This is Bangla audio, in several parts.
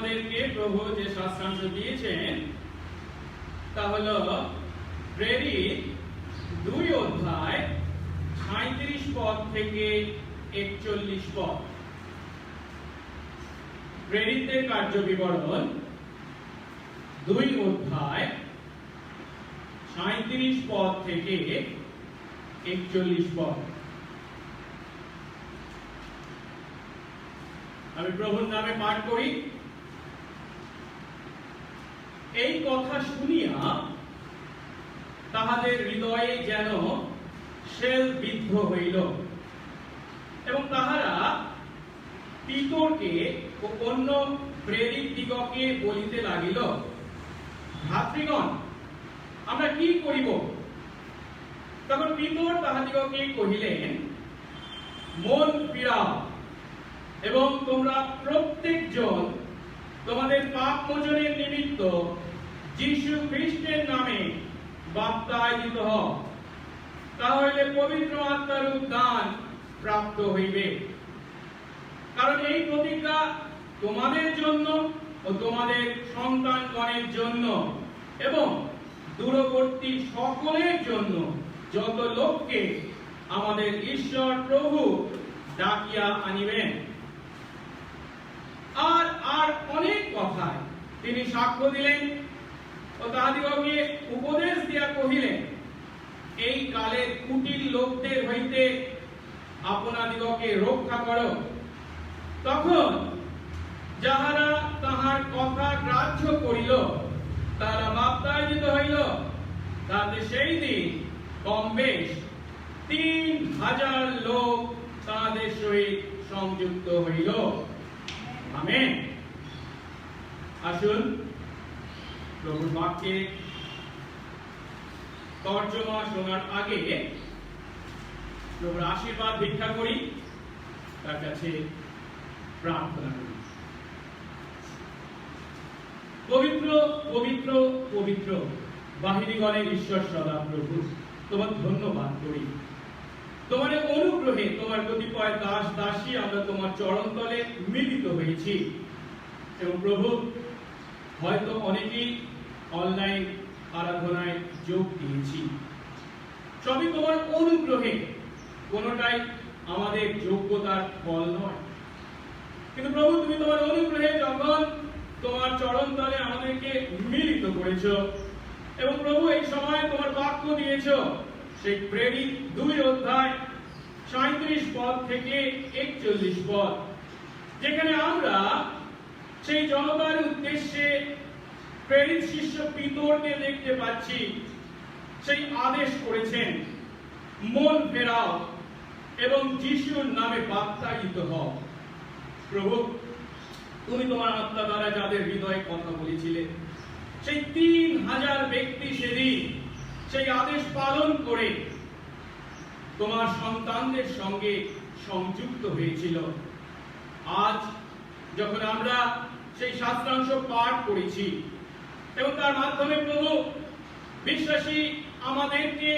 আমাদেরকে প্রভু যে শাস্ত্রাংশ দিয়েছেন তা হলো প্রেরিত 2 অধ্যায় 37 পদ থেকে 41 পদ। প্রেরিতদের কার্য বিবরণ 2 অধ্যায় 37 পদ থেকে 41 পদ। আমি প্রভুর নামে পাঠ করি। এই কথা শুনিয়া তাহাদের হৃদয়ে যেন শেল বিদ্ধ হইল এবং তাহারা পিতরকে ও অন্য প্রেরিত দিগকে বলিতে লাগিল, ভ্রাতৃগণ, আমরা কি করিব? তখন পিতর তাহাদিগকে কহিলেন, মন ফিরাও এবং তোমরা প্রত্যেকজন তোমাদের পাপ মোচনের নিমিত্ত যীশু খ্রিস্টের নামে বাপ্তায়িত হও, তাহলে পবিত্র আত্মার উদ্দান প্রাপ্ত হইবে। কারণ এই প্রতিজ্ঞা তোমাদের জন্য ও তোমাদের সন্তানগণের জন্য এবং দূরবর্তী সকলের জন্য, যত লোককে আমাদের ঈশ্বর প্রভু ডাকিয়া আনিবেন। আর আর অনেক কথায় তিনি সাক্ষ্য দিলেন ও তাহাদিগকে উপদেশ দিয়া কহিলেন, এই কালের কুটিল লোকদের হইতে আপনাদিগকে রক্ষা করো। তখন যাহারা তাহার কথা গ্রাহ্য করিল তারা বাপ্তায়িত হইল, তাতে সেই দিন কম বেশ 3000 লোক তাহাদের সহিত সংযুক্ত হইল। আমেন। আসুন প্রভুর বাক্যে তর্জমা শোনার আগে প্রভুর আশীর্বাদ ভিক্ষা করি, তার কাছে প্রার্থনা করি। পবিত্র পবিত্র পবিত্র বাহিনীগণের ঈশ্বর সদা প্রভু, তোমার ধন্যবাদ করি। তোমার অনুগ্রহে তোমার কতিপয় দাস দাসী আমরা তোমার চরণতলে মিলিত হয়েছি এবং প্রভু হয়তো অনেকেই অনলাইন আরাধনায় যোগ দিয়েছি। সবই তোমার অনুগ্রহে, কোনোটাই আমাদের যোগ্যতার ফল নয়। কিন্তু প্রভু তুমি তোমার অনুগ্রহে যখন তোমার চরণতলে আমাদেরকে মিলিত করেছ এবং প্রভু এই সময় তোমার বাক্য দিয়েছ, সেই প্রেরিত 2 অধ্যায় 37 পদ থেকে 41 পদ, যেখানে আমরা সেই জনতার উদ্দেশ্যে প্রেরিত শিষ্য পিতরকে দেখতে পাচ্ছি। সেই আদেশ করেছেন, মন ফেরাও এবং যিশুর নামে বাপ্তায়িত হও। প্রভু তুমি তোমার আত্মা দ্বারা যাদের হৃদয়ে কথা বলেছিলে, সেই 3000 ব্যক্তি সেদিন সেই আদেশ পালন করে তোমার সন্তানদের সঙ্গে সংযুক্ত হয়েছিল। আজ যখন আমরা সেই শাস্ত্রাংশ পাঠ করেছি এবং তার মাধ্যমে প্রভু বিশ্বাসী আমাদেরকে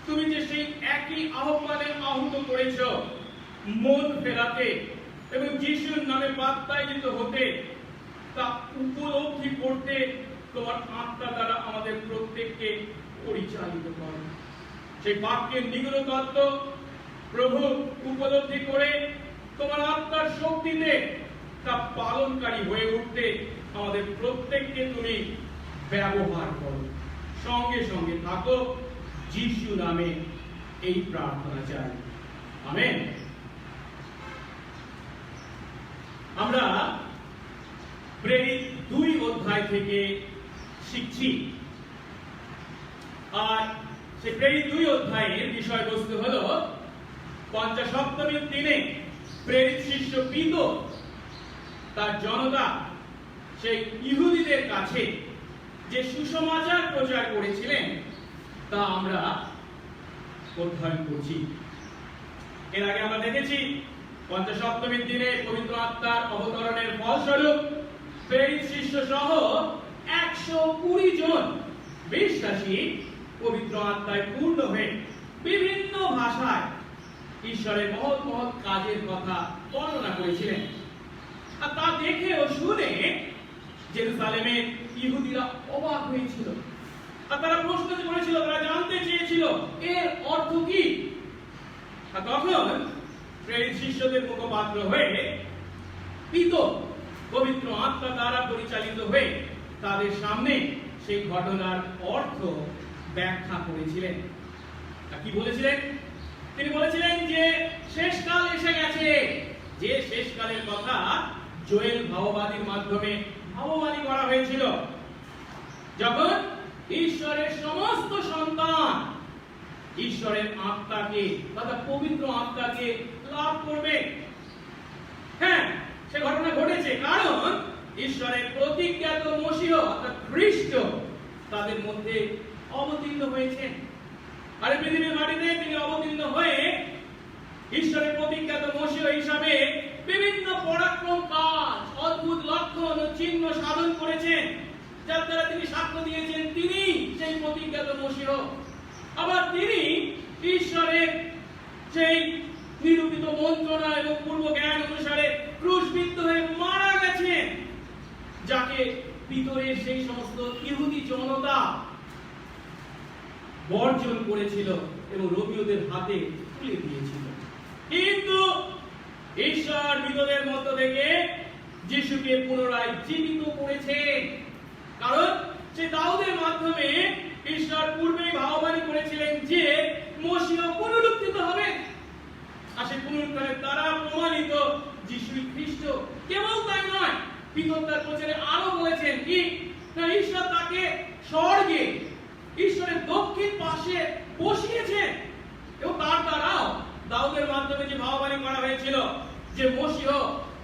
তুমি যে সেই একই আহ্বানে আহত করেছ, মন ফেরাতে এবং যিশুর নামে বাপ্তায়িত হতে, তা উপলব্ধি করতে তোমার আত্মা দ্বারা আমাদের প্রত্যেককে পরিচালিত করো। সেই বাক্যের নিগূঢ় তত্ত্ব প্রভু উপলব্ধি করে তোমার আত্মার শক্তিতে তা পালনকারী হয়ে উঠতে আমাদের প্রত্যেককে তুমি ব্যবহার করো। সঙ্গে সঙ্গে থাকো, যিশু নামে এই প্রার্থনা চাই, আমেন। আমরা প্রেরিত 2 অধ্যায় থেকে শিখছি। আর সেই প্রেরিত 2 অধ্যায়ের বিষয়বস্তু হলো পঞ্চসপ্তমীর দিনে প্রেরিত শিষ্য পিতর তার জনতা সেই ইহুদিদের কাছে যে সুসমাচার প্রচার করেছিলেন তা আমরা অধ্যয়ন করছি। এর আগে আমরা দেখেছি পঞ্চসপ্তমীর দিনে পবিত্র আত্মার অবতরণের ফলস্বরূপ প্রেরিত শিষ্য সহ 120 জন বিশ্বাসী পবিত্র আত্মায় পূর্ণ হয়ে বিভিন্ন ভাষায় ঈশ্বরের মহৎ মহৎ কাজের কথা বর্ণনা করেছিলেন। আর তা দেখে ও শুনে জেরুজালেমের ইহুদিরা অবাক হয়েছিল, আর তারা প্রশ্ন করেছিল, তারা জানতে চেয়েছিল এর অর্থ কি। আর তখন প্রেরিত শিষ্যদের মুখপাত্র হয়ে পিতর পবিত্র আত্মা দ্বারা পরিচালিত হয়ে তাদের সামনে সেই ঘটনার অর্থ ব্যাখ্যা করেছিলেন। কি বলেছিলেন? তিনি বলেছিলেন যে শেষকাল এসে গেছে, যে শেষকালের কথা জোয়েল ভাববাদীর মাধ্যমে ভাববাদী করা হয়েছিল, যখন ঈশ্বরের সমস্ত সন্তান ঈশ্বরের আত্মাকে অর্থাৎ পবিত্র আত্মাকে লাভ করবে। হ্যাঁ, সে ঘটনা ঘটেছে, কারণ ঈশ্বরের প্রতিজ্ঞাত মসীহ অর্থাৎ খ্রিস্ট তাদের মধ্যে অবতীর্ণ হয়েছেন। আর পৃথিবীর মাটিতে তিনি অবতীর্ণ হয়ে ঈশ্বরের প্রতিজ্ঞাত মসীহ হিসাবে বিভিন্ন পরাক্রম কাজ, অদ্ভুত লক্ষণ ও চিহ্ন সাধন করেছেন, যার দ্বারা তিনি সাক্ষ্য দিয়েছেন তিনি সেই প্রতিজ্ঞাত মসীহ। আবার তিনি ঈশ্বরের সেই নিরূপিত মন্ত্রণা এবং পূর্ব জ্ঞান অনুসারে ক্রুশবিদ্ধ হয়ে মারা গেছেন, যাকে পিতরের সেই সমস্ত ইহুদি জনতা বর্জন করেছিল এবং রোমীয়দের হাতে তুলে দিয়েছিল। কিন্তু ঈশ্বর মৃতদের মধ্য থেকে যিশুকে পুনরায় জীবিত করেছেন, কারণ সে দাউদের মাধ্যমে ঈশ্বর পূর্বেই ভাববাদী করেছিলেন যে মসীহ পুনরুত্থিত হবে, আর সেই পুনরুত্থানের দ্বারা প্রমাণিত যিশুই খ্রিস্ট। কেবল তাই নয়, পিতর তার প্রচারে আরো বলেছেন কি না, ঈশ্বর তাকে স্বর্গে ঈশ্বরের দক্ষিণ পাশে বসিয়েছেন, এবং তার দ্বারাও দাউদের মাধ্যমে যে ভাববাদী করা হয়েছিল যে মসীহ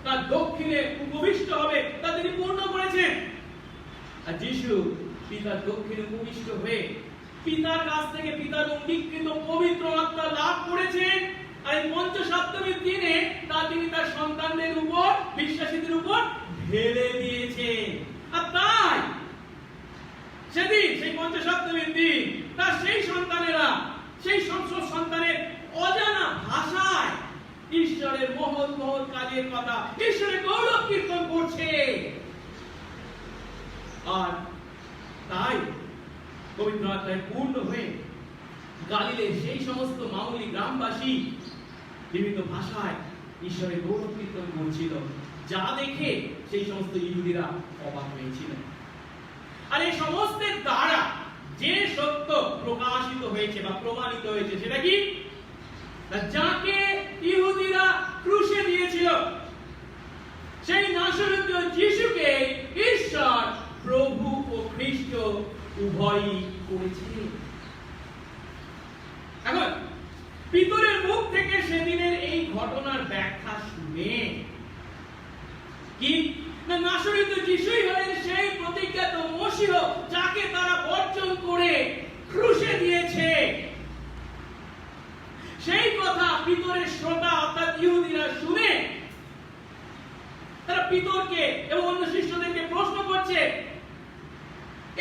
তার দক্ষিণে উপবিষ্ট হবে, তা তিনি পূর্ণ করেছেন। আর যিশু পিতার দক্ষিণে উপবিষ্ট হয়ে পিতার কাছ থেকে পিতার অঙ্গীকৃত পবিত্র আত্মা লাভ করেছেন, আর এই পঞ্চসপ্তমীর দিনে তা তিনি তার সন্তানদের উপর, বিশ্বাসীদের উপর ঢেলে দিয়েছেন। আর তাই সেদিন সেই পঞ্চসপ্তমীর দিন তার সেই সন্তানেরা সেই সংসদ সন্তানের অজানা ভাষায় ঈশ্বরের মহৎ মহৎ কাজের কথা, ঈশ্বরের গৌরব কীর্তন করছে। আর তাই পবিত্র আত্মায় পূর্ণ হয়ে গালিলের সেই সমস্ত মামুলি গ্রামবাসী বিভিন্ন ভাষায় ঈশ্বরের গৌরব কীর্তন করছিল, যা দেখে সেই সমস্ত ইহুদিরা অবাক হয়েছিল। আর এই সমস্তের দ্বারা যে সত্য প্রকাশিত হয়েছে বা প্রমাণিত হয়েছে, সেটা কি? যাকে ইহুদিরা ক্রুশে দিয়েছিল, সেই নাসরীয় যিশুকে ঈশ্বর প্রভু ও খ্রিস্ট উভয়ই করেছে। এখন পিতরের মুখ থেকে সেদিনের এই ঘটনার ব্যাখ্যা শুনে কি না, নাসরীয় যিশুই হলেন সেই প্রতিজ্ঞাত মসীহ, যাকে তারা বর্জন করে ক্রুশে দিয়েছে। সেই কথা পিতরের শ্রোতা অর্থাৎ ইহুদিরা শুনে তারা পিতরকে এবং অন্য শিষ্যদেরকে প্রশ্ন করছে,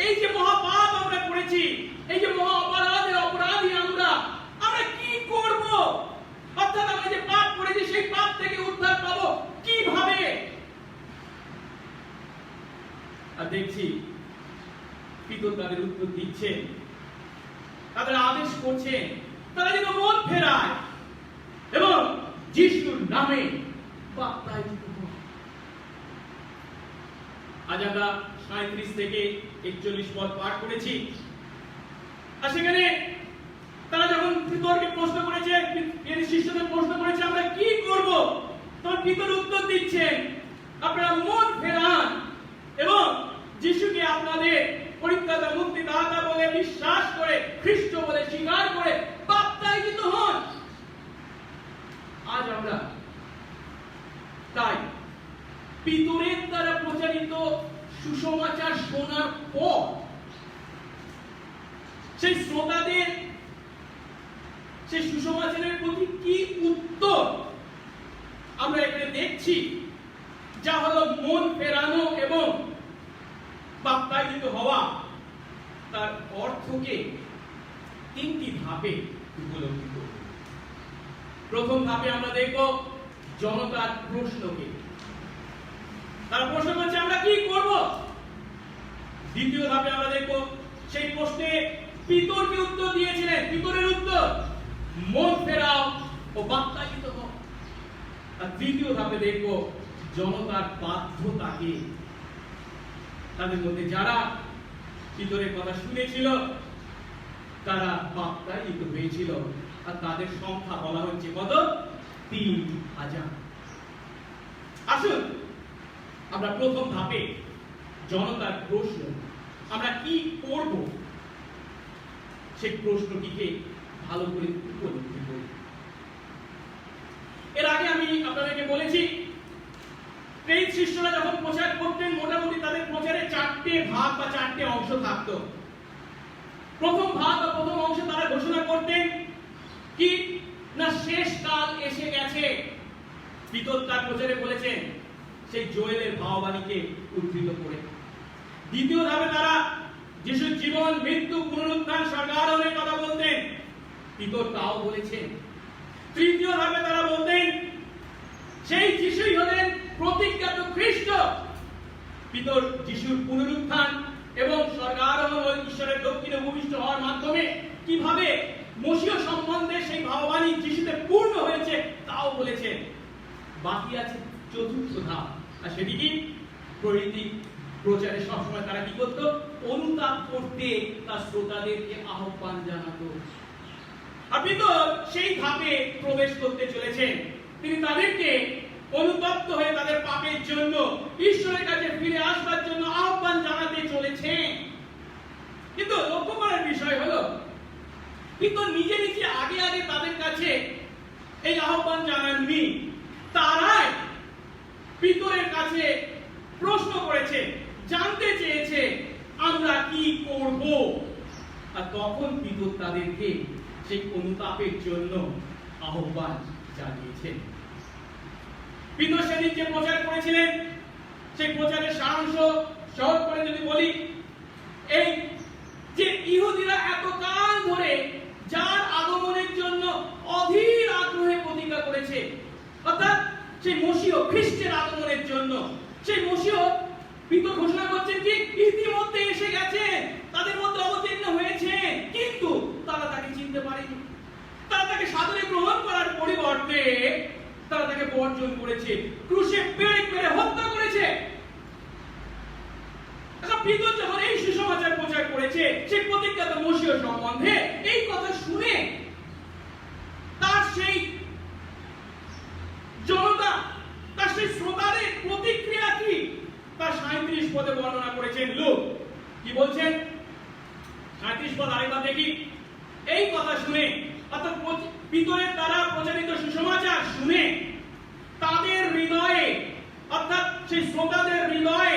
এই যে মহাপাপ আমরা করেছি, এই যে মহা অপরাধের অপরাধী আমরা কি করব? অর্থাৎ আমরা যে পাপ করেছি সেই পাপ থেকে উদ্ধার পাবো কিভাবে? আর দেখছি পিতর তাদের উত্তর দিচ্ছে, তাদের আদেশ করছে তারা যেন মন ফেরায় এবং যিশুর নামে বাপ্তায়িত হয়। আজ আমরা 37 থেকে 41 পদ পাঠ করেছি, আর সেখানে তারা যখন পিতরকে প্রশ্ন করেছে, শিষ্যদের প্রশ্ন করেছে আমরা কি করব, তখন পিতর উত্তর দিচ্ছেন, আপনারা মন ফেরান এবং যিশুকে আপনাদের পরিত্রাতা মুক্তিদাতা বলে বিশ্বাস করে, খ্রিস্ট বলে স্বীকার করে বাপ্তায়িত হন। আজ আমরা তাই পিতরের দ্বারা প্রচারিত সুসমাচার শোনার পর সেই শ্রোতাদের সেই সুসমাচারের প্রতি কি উত্তর আমরা এখানে দেখছি, যা হলো মন ফেরানো এবং বাপ্তায়িত হওয়া, তার অর্থকে তিনটি ধাপে উপলব্ধি করব। প্রথম ধাপে আমরা দেখব জনতার প্রশ্নকে। তারা প্রশ্ন করছে আমরা কি করব? দ্বিতীয় ধাপে আমরা দেখব সেই প্রশ্নে পিতর কি উত্তর দিয়েছিলেন। পিতরের উত্তর, মন ফেরাও ও বাপ্তায়িত হও। আর তৃতীয় ধাপে দেখব জনতার বাধ্যতাকে। তাদের মধ্যে যারা পিতরের কথা শুনেছিল তারা বাপ্তায়িত হয়েছিল, আর তাদের সংখ্যা বলা হচ্ছে কত? 3000। আসুন আমরা প্রথম ধাপে জনতার প্রশ্ন, আমরা কি করব, সেই প্রশ্নটিকে ভালো করে উপলব্ধি করি। এর আগে আমি আপনাদেরকে বলেছি, এই শিষ্যরা যখন প্রচার করতেন মোটামুটি তাদের প্রচারে 4টে ভাগ বা 4টে অংশ থাকতো। প্রথম ভাগ বা প্রথম অংশে তারা ঘোষণা করতেন কি না, শেষ কাল এসে গেছে। পিতর তার প্রচারে বলেছেন সেই জোয়েলের ভাববাণীকে উদ্ধৃত করে। দ্বিতীয় ধাপে তারা যিশুর জীবন, মৃত্যু, পুনরুত্থান, স্বর্গারোহণের কথা বলতেন। পিতর তাও বলেছেন। তৃতীয় ধাপে তারা বলতেন সেই যিশুই হলেন প্রতিজ্ঞাত খ্রিস্ট। পিতর যিশুর পুনরুত্থান এবং স্বর্গারোহণ ও ঈশ্বরের দক্ষিণে ভূমিষ্ঠ হওয়ার মাধ্যমে কিভাবে মসীহ সম্বন্ধে সেই ভাববাণী যিশুতে পূর্ণ হয়েছে তাও বলেছেন। বাকি আছে চতুর্থ ধাপ, আর সেটি কি? প্রতীক প্রচারে সবসময় তারা কি করত? অনুতাপ করতে তার শ্রোতাদেরকে আহ্বান জানাতো। আর পিতর সেই ধাপে প্রবেশ করতে চলেছেন। তিনি তাদেরকে অনুতপ্ত হয়ে তাদের পাপের জন্য ঈশ্বরের কাছে ফিরে আসবার জন্য আহ্বান জানাতে চলেছেন। কিন্তু লক্ষ্য করার বিষয় হলো, পিতর নিজে নিজে আগে আগে তাদের কাছে এই আহ্বান জানাননি। তারাই পিতরের কাছে প্রশ্ন করেছে, জানতে চেয়েছে আমরা কি করব। আর তখন পিতর তাদেরকে সেই অনুতাপের জন্য আহ্বান জানিয়েছেন। পিতর সেদিন যে প্রচার করেছিলেন সেই প্রচারের সারাংশ সহজ করে যদি বলি, এই যে ইহুদিরা এতকাল ধরে যার আগমনের জন্য অধীর আগ্রহে প্রতীক্ষা করেছে, অর্থাৎ সেই মসীহ খ্রিস্টের আগমনের জন্য, সেই মসীহ পিতর ঘোষণা করছেন কি ইতিমধ্যে এসে গেছে, তাদের মধ্যে অবতীর্ণ হয়েছে, কিন্তু তারা তাকে চিনতে পারেনি। তারা তাকে সাদরে গ্রহণ করার পরিবর্তে তারা তাকে বর্জন করেছে, ক্রুশে পেড়ে পেড়ে হত্যা করেছে। পিতর যখন এই সুসমাচার প্রচার করেছে সেই প্রতিজ্ঞাত মসীহ সম্বন্ধে, এই কথা শুনে তার সেই জনতা, তার সেই শ্রোতাদের প্রতিক্রিয়া কি তার 37 পদে বর্ণনা করেছেন লূক। কি বলছেন 37 পদ আরেকবার দেখি। এই কথা শুনে, অর্থাৎ পিতরের দ্বারা প্রচারিত সুসমাচার শুনে তাদের হৃদয়ে, অর্থাৎ সেই শ্রোতাদের হৃদয়ে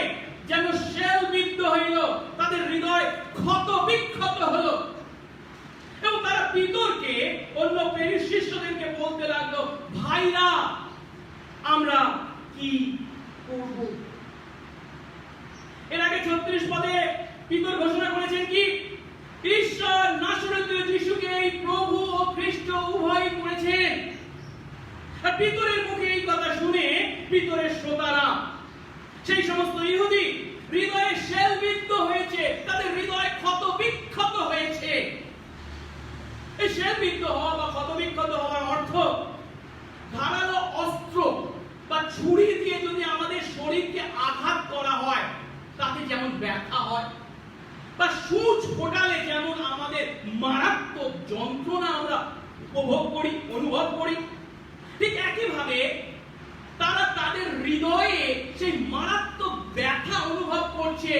যেন শেলবিদ্ধ হইল, তাদের হৃদয় ক্ষত বিক্ষত হলো, এবং তারা পিতরকে অন্য পেরিস শিষ্যদেরকে বলতে লাগলো, ভাইরা আমরা কি করব। এর আগে 36 পদে পিতর ঘোষণা করেছেন কি ঈশ্বর নাসরতীয় যিশুকে এই প্রভু ও খ্রিস্ট উভয়ই করেছেন। আর পিতরের মুখে এই কথা শুনে পিতরের শ্রোতারা, সেই সমস্ত ইহুদি হৃদয়ে শেলবিদ্ধ হয়েছে, তাদের হৃদয় ক্ষত বিক্ষত হয়েছে। এই শেলবিদ্ধ হওয়া বা ক্ষত বিক্ষত হওয়ার অর্থ, ধারালো অস্ত্র বা ছুরি দিয়ে যদি আমাদের শরীরকে আঘাত করা হয় তাতে যেমন ব্যথা হয়, বা সূচ ফোটালে যেমন আমাদের মারাত্মক যন্ত্রণা আমরা উপভোগ করি, অনুভব করি, ঠিক একইভাবে তারা তাদের হৃদয়ে সেই মারাত্মক ব্যথা অনুভব করছে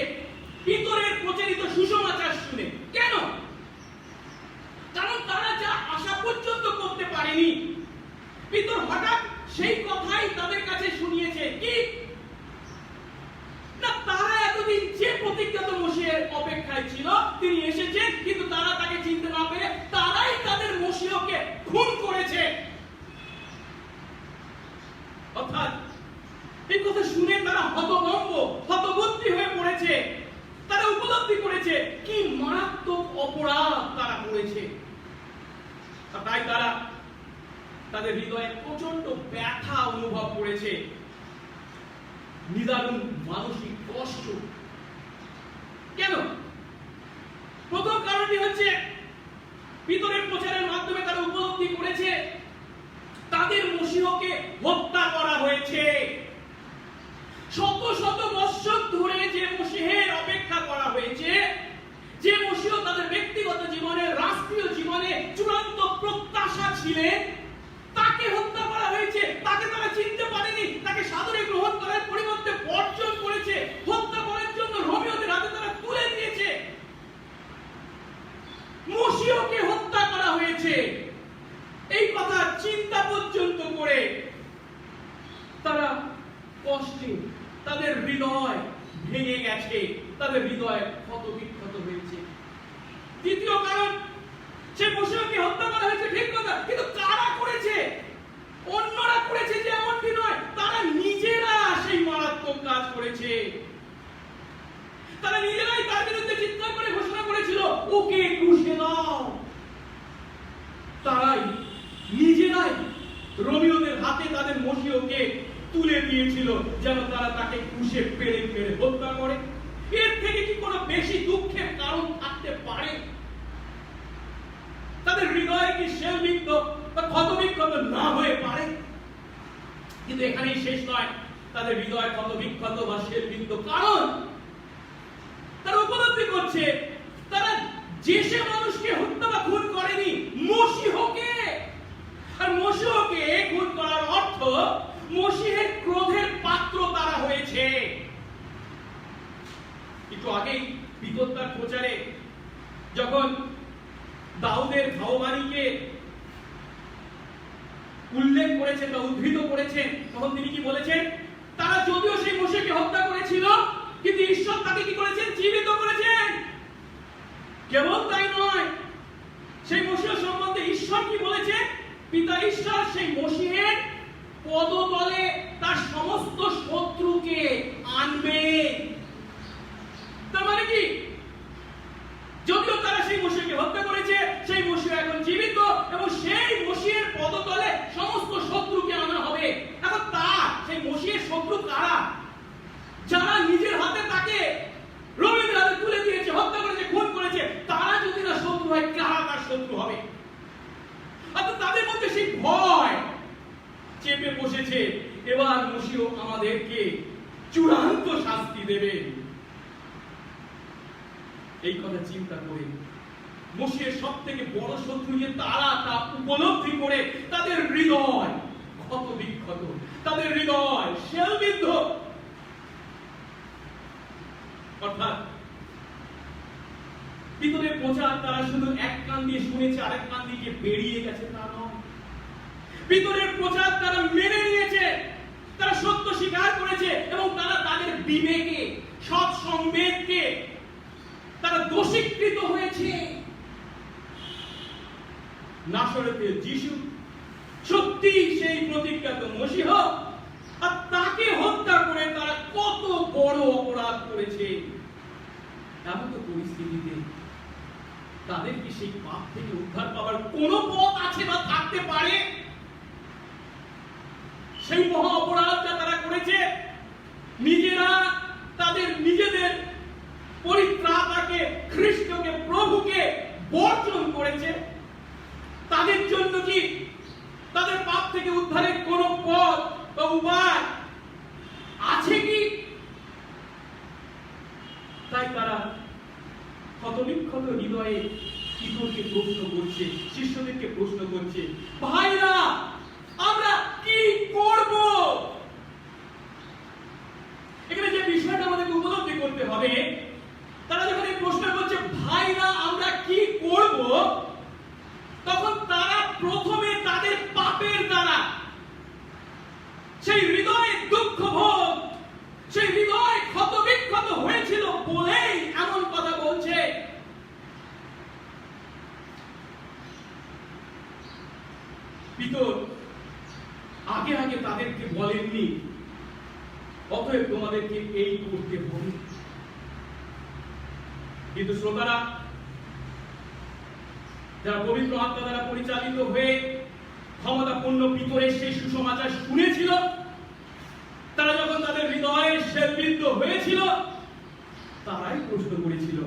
পিতরের প্রচারিত সুসমাচার শুনে। কেন? কারণ তারা যা আশা পর্যন্ত করতে পারেনি, পিতর হঠাৎ সেই কথাই তাদের কাছে শুনিয়েছে কি না, তারা এতদিন যে প্রতিজ্ঞাত মসীহের অপেক্ষায় ছিল তিনি এসেছেন, কিন্তু তারা তাকে চিনতে না পেরে তারাই তাদের মসীহকে খুন করেছে। অর্থাৎ এই কথা শুনে তারা হতভম্ব, হতবুদ্ধি হয়ে পড়েছে। তারা উপলব্ধি করেছে কি মারাত্মক অপরাধ তারা করেছে। তাই তারা তাদের হৃদয়ে প্রচন্ড ব্যথা অনুভব করেছে, নিদারুণ মানসিক কষ্ট। কেন? প্রথম কারণটি হচ্ছে পিতরের প্রচারের মাধ্যমে তারা উপলব্ধি করেছে তাদের মসীহকে হত্যা করা হয়েছে। শত শত বৎসর ধরে যে মসীহের অপেক্ষা করা হয়েছে, যে মসীহ তাদের ব্যক্তিগত জীবনে, রাষ্ট্রীয় জীবনে চূড়ান্ত প্রত্যাশা ছিলেন, তাকে হত্যা করা হয়েছে। তাকে তারা চিনতে পারেনি, তাকে সাদরে গ্রহণ করার পরিবর্তে বর্জন করেছে, হত্যা করার জন্য রোমীয়দের হাতে তারা তুলে দিয়েছে। মসীহকে হত্যা করা হয়েছে এই কথা চিন্তা পর্যন্ত করে তারা কষ্টে, তাদের হৃদয় ভেঙে গেছে, তাদের হৃদয় ক্ষত-বিক্ষত হয়েছে। দ্বিতীয় কারণ, সে মসীহকে হত্যা করা হয়েছে ঠিক কথা, কিন্তু কারা করেছে? অন্যরা করেছে যে এমনটি নয়, তারা নিজেরা সেই মারাত্মক কাজ করেছে। তারা নিজেরাই তার বিরুদ্ধে চিৎকার করে ঘোষণা করেছিল, ওকে ক্রুশে দাও। তারাই নিজেরাই রোমীয়দের হাতে তাদের মসীহকে তুলে দিয়েছিল, যেন তারা তাকে ক্রুশে পেড়ে পেড়ে হত্যা করে। এর থেকে কি কোনো বেশি দুঃখের কারণ থাকতে পারে? তাদের হৃদয় কি শেলবিদ্ধ বা ক্ষতবিক্ষত না হয়ে পারে? কিন্তু এখানেই শেষ নয় তাদের হৃদয় ক্ষতবিক্ষত বা শেলবিদ্ধ, কারণ তারা উপলব্ধি করছে তারা যে সে মানুষকে হত্যা বা খুন করেনি, মসীহকে। আর মসীহকে খুন করার অর্থ মসীহের ক্রোধের পাত্র তারা হয়েছে। একটু আগেই পিতর তার প্রচারে যখন দাউদের ভাববাণীকে উল্লেখ করেছেন বা উদ্ধৃত করেছেন, তখন তিনি কি বলেছেন? তারা যদিও সেই মসীহকে হত্যা করেছিল, কিন্তু ঈশ্বর তাকে কি করেছেন? জীবিত করেছেন। কেবল তাই নয়, সেই মসীহ সম্বন্ধে ঈশ্বর কি বলেছেন? পিতা ঈশ্বর সেই মসীহের পদতলে তার সমস্ত শত্রুকে আনবে। তার মানে কি? যদিও তারা সেই মসীহকে হত্যা করেছে, সেই মসীহ এখন জীবিত এবং সেই মসীহের পদতলে সমস্ত শত্রুকে আনা হবে। এখন তার সেই মসীহের শত্রু কারা? যারা নিজের হাতে তাকে রোমীয়দের হাতে তুলে দিয়েছে, হত্যা করেছে, খুন করেছে, তারা যদি না শত্রু হয়, কারা তার শত্রু হবে? অর্থাৎ তাদের মধ্যে সেই ভয় চেপে বসেছে, এবার মসীহ আমাদেরকে চূড়ান্ত শাস্তি দেবে। এই কথা চিন্তা করে মসীহের সব থেকে বড় শত্রু যে তারা, তা উপলব্ধি করে তাদের হৃদয় ক্ষত-বিক্ষত, তাদের হৃদয় শেলবিদ্ধ। অর্থাৎ পিতরের প্রচার তারা শুধু এক কান দিয়ে শুনেছে, আরেক কান দিয়ে বেরিয়ে গেছে তা নয়। পিতরের প্রচার তারা মেনে নিয়েছে, তারা সত্য স্বীকার করেছে এবং তারা তাদের বিবেকে, সৎ সংবেদকে তারা দোষীকৃত হয়েছে। নাসরতের যিশু সত্যি সেই প্রতিজ্ঞাত মসীহ, আর তাকে হত্যা করে তারা কত বড় অপরাধ করেছে। এমন পরিস্থিতিতে তাদের কি সেই পাপ থেকে উদ্ধার পাওয়ার কোন পথ আছে বা থাকতে পারে? সেই মহা অপরাধটা তারা করেছে, নিজেরা তাদের নিজেদের পরিত্রাতাকে, খ্রিস্টকে, প্রভুকে বর্জন করেছে। তাদের জন্য কি তাদের পাপ থেকে উদ্ধারের কোন পথ বা উপায় আছে কি? তাই তারা ক্ষতবিক্ষত হৃদয়ে পিতরকে প্রশ্ন করছে, শিষ্যদেরকে প্রশ্ন করছে, ভাইরা আমরা কি করব? এখানে যে বিষয়টা আমাদেরকে উপলব্ধি করতে হবে, তারা যখন এই প্রশ্ন করছে ভাইরা আমরা কি করব, তখন তারা প্রথমে তাদের পাপের দ্বারা সেই হৃদয়ে দুঃখ ভোগ, সেই হৃদয় ক্ষতবিক্ষত হয়েছিল বলেই এমন কথা বলছে। পিতর আগে আগে তাদেরকে বলেননি, অতএব তোমাদেরকে এই করতে হবে। কিন্তু শ্রোতারা, যারা পবিত্র আত্মা দ্বারা পরিচালিত হয়ে ক্ষমতাপূর্ণ পিতরের সেই সুসমাচার শুনেছিল, তারা যখন তাদের হৃদয়ে শেলবিদ্ধ হয়েছিল, তারাই প্রশ্ন করেছিল,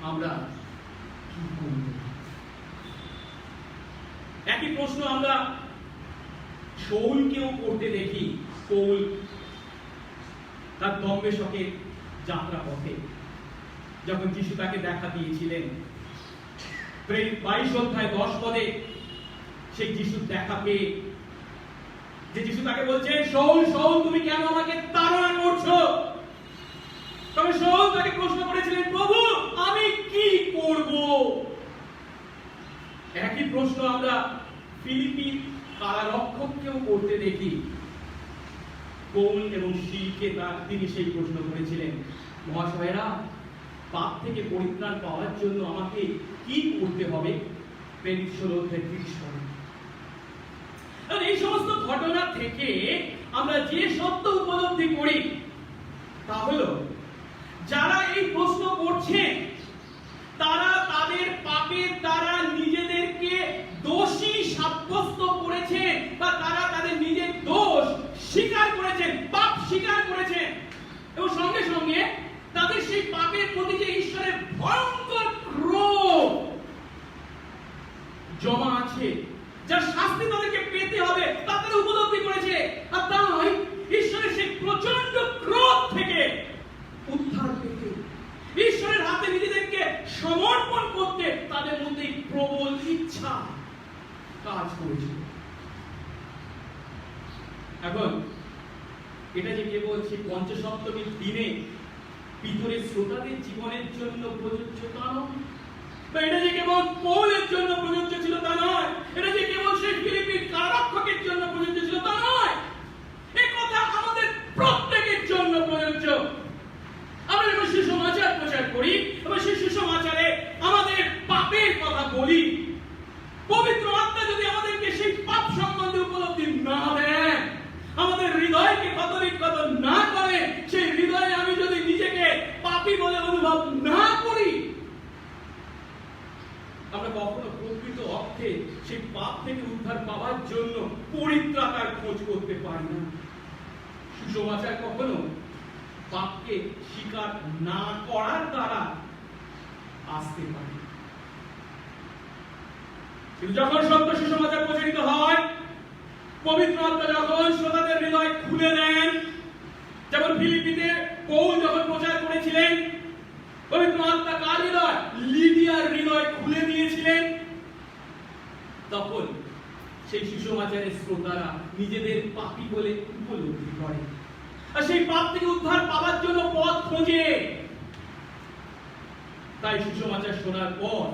আমরা কি করব? একই প্রশ্ন আমরা শৌলকেও করতে দেখি। শৌল তার দম্বেশকের যাত্রা পথে যখন যিশু তাকে দেখা দিয়েছিলেন, 22 অধ্যায় 10 পদে সেই যিশু দেখা পেয়ে যে যিশু তাকে বলছে, শৌল শৌল তুমি কেন আমাকে তাড়না করছো? তবে শৌল তাকে প্রশ্ন করেছিলেন, প্রভু আমি কি করব? একই প্রশ্ন আমরা ফিলিপি কারারক্ষককেও করতে দেখি। পৌল এবং শিলকে তিনি সেই প্রশ্ন করেছিলেন, মহাশয়েরা পাপ থেকে পরিত্রাণ পাওয়ার জন্য আমাকে কি করতে হবে? প্রেরিত 16 অধ্যায় 30 পদ। এই সমস্ত ঘটনা থেকে আমরা যে সত্য উপলব্ধি করি তা হলো, যারা এই প্রশ্ন করছে তারা তাদের পাপের দ্বারা নিজেদেরকে দোষী সাব্যস্ত করেছে, বা তারা তাদের নিজের দোষ স্বীকার করেছেন, পাপ স্বীকার করেছেন, এবং সঙ্গে সঙ্গে তাদের সেই পাপের প্রতি যে ঈশ্বরের ভয়ঙ্কর ক্রোধ জমা আছে, যার শাস্তি তাদেরকে পেতে হবে, তা তারা উপলব্ধি করেছে। আর তাই ঈশ্বরের সেই প্রচন্ড ক্রোধ থেকে উদ্ধার পেতে, ঈশ্বরের হাতে নিজেদেরকে সমর্পণ করতে তাদের মধ্যে প্রবল ইচ্ছা কাজ করেছিল। এখন এটা যে কেবল সেই পঞ্চসপ্তমীর দিনে পিতরের শ্রোতাদের জীবনের জন্য প্রযোজ্য তা নয়, বা এটা যে কেবল পৌলের জন্য প্রযোজ্য ছিল তা নয়, এটা যে কেবল সেই ফিলিপির কারারক্ষকের জন্য প্রযোজ্য ছিল তা নয়, এই কথা আমাদের প্রত্যেকের জন্য প্রযোজ্য। আমরা যখন সুসমাচার প্রচার করি এবং সেই সুসমাচারে আমাদের পাপের কথা বলি, পবিত্র আত্মা যদি আমাদেরকে সেই পাপ সম্বন্ধে উপলব্ধি না দেন, আমাদের হৃদয়কে কদর না করে, সেই হৃদয়ে আমি যদি নিজেকে পাপী বলে অনুভব না করি, আমরা কখনো প্রকৃত অর্থে সেই পাপ থেকে উদ্ধার পাওয়ার জন্য পরিত্রাতার খোঁজ করতে পারি না। সুসমাচার কখনো পাপকে স্বীকার না করার দ্বারা আসতে পারে। কিন্তু যখন সত্য সুসমাচার প্রচারিত হয়, পবিত্র আত্মা যখন শ্রোতাদের হৃদয় খুলে দেন, যেমন ফিলিপিতে পৌল যখন প্রচার করেছিলেন, পবিত্র আত্মা কার হৃদয়? লিডিয়ার হৃদয় খুলে দিয়েছিলেন। তখন সেই সুসমাচারের শ্রোতারা নিজেদের পাপী বলে উপলব্ধি করে, আর সেই পাপ থেকে উদ্ধার পাওয়ার জন্য পথ খোঁজে। তাই সুসমাচার শোনার পর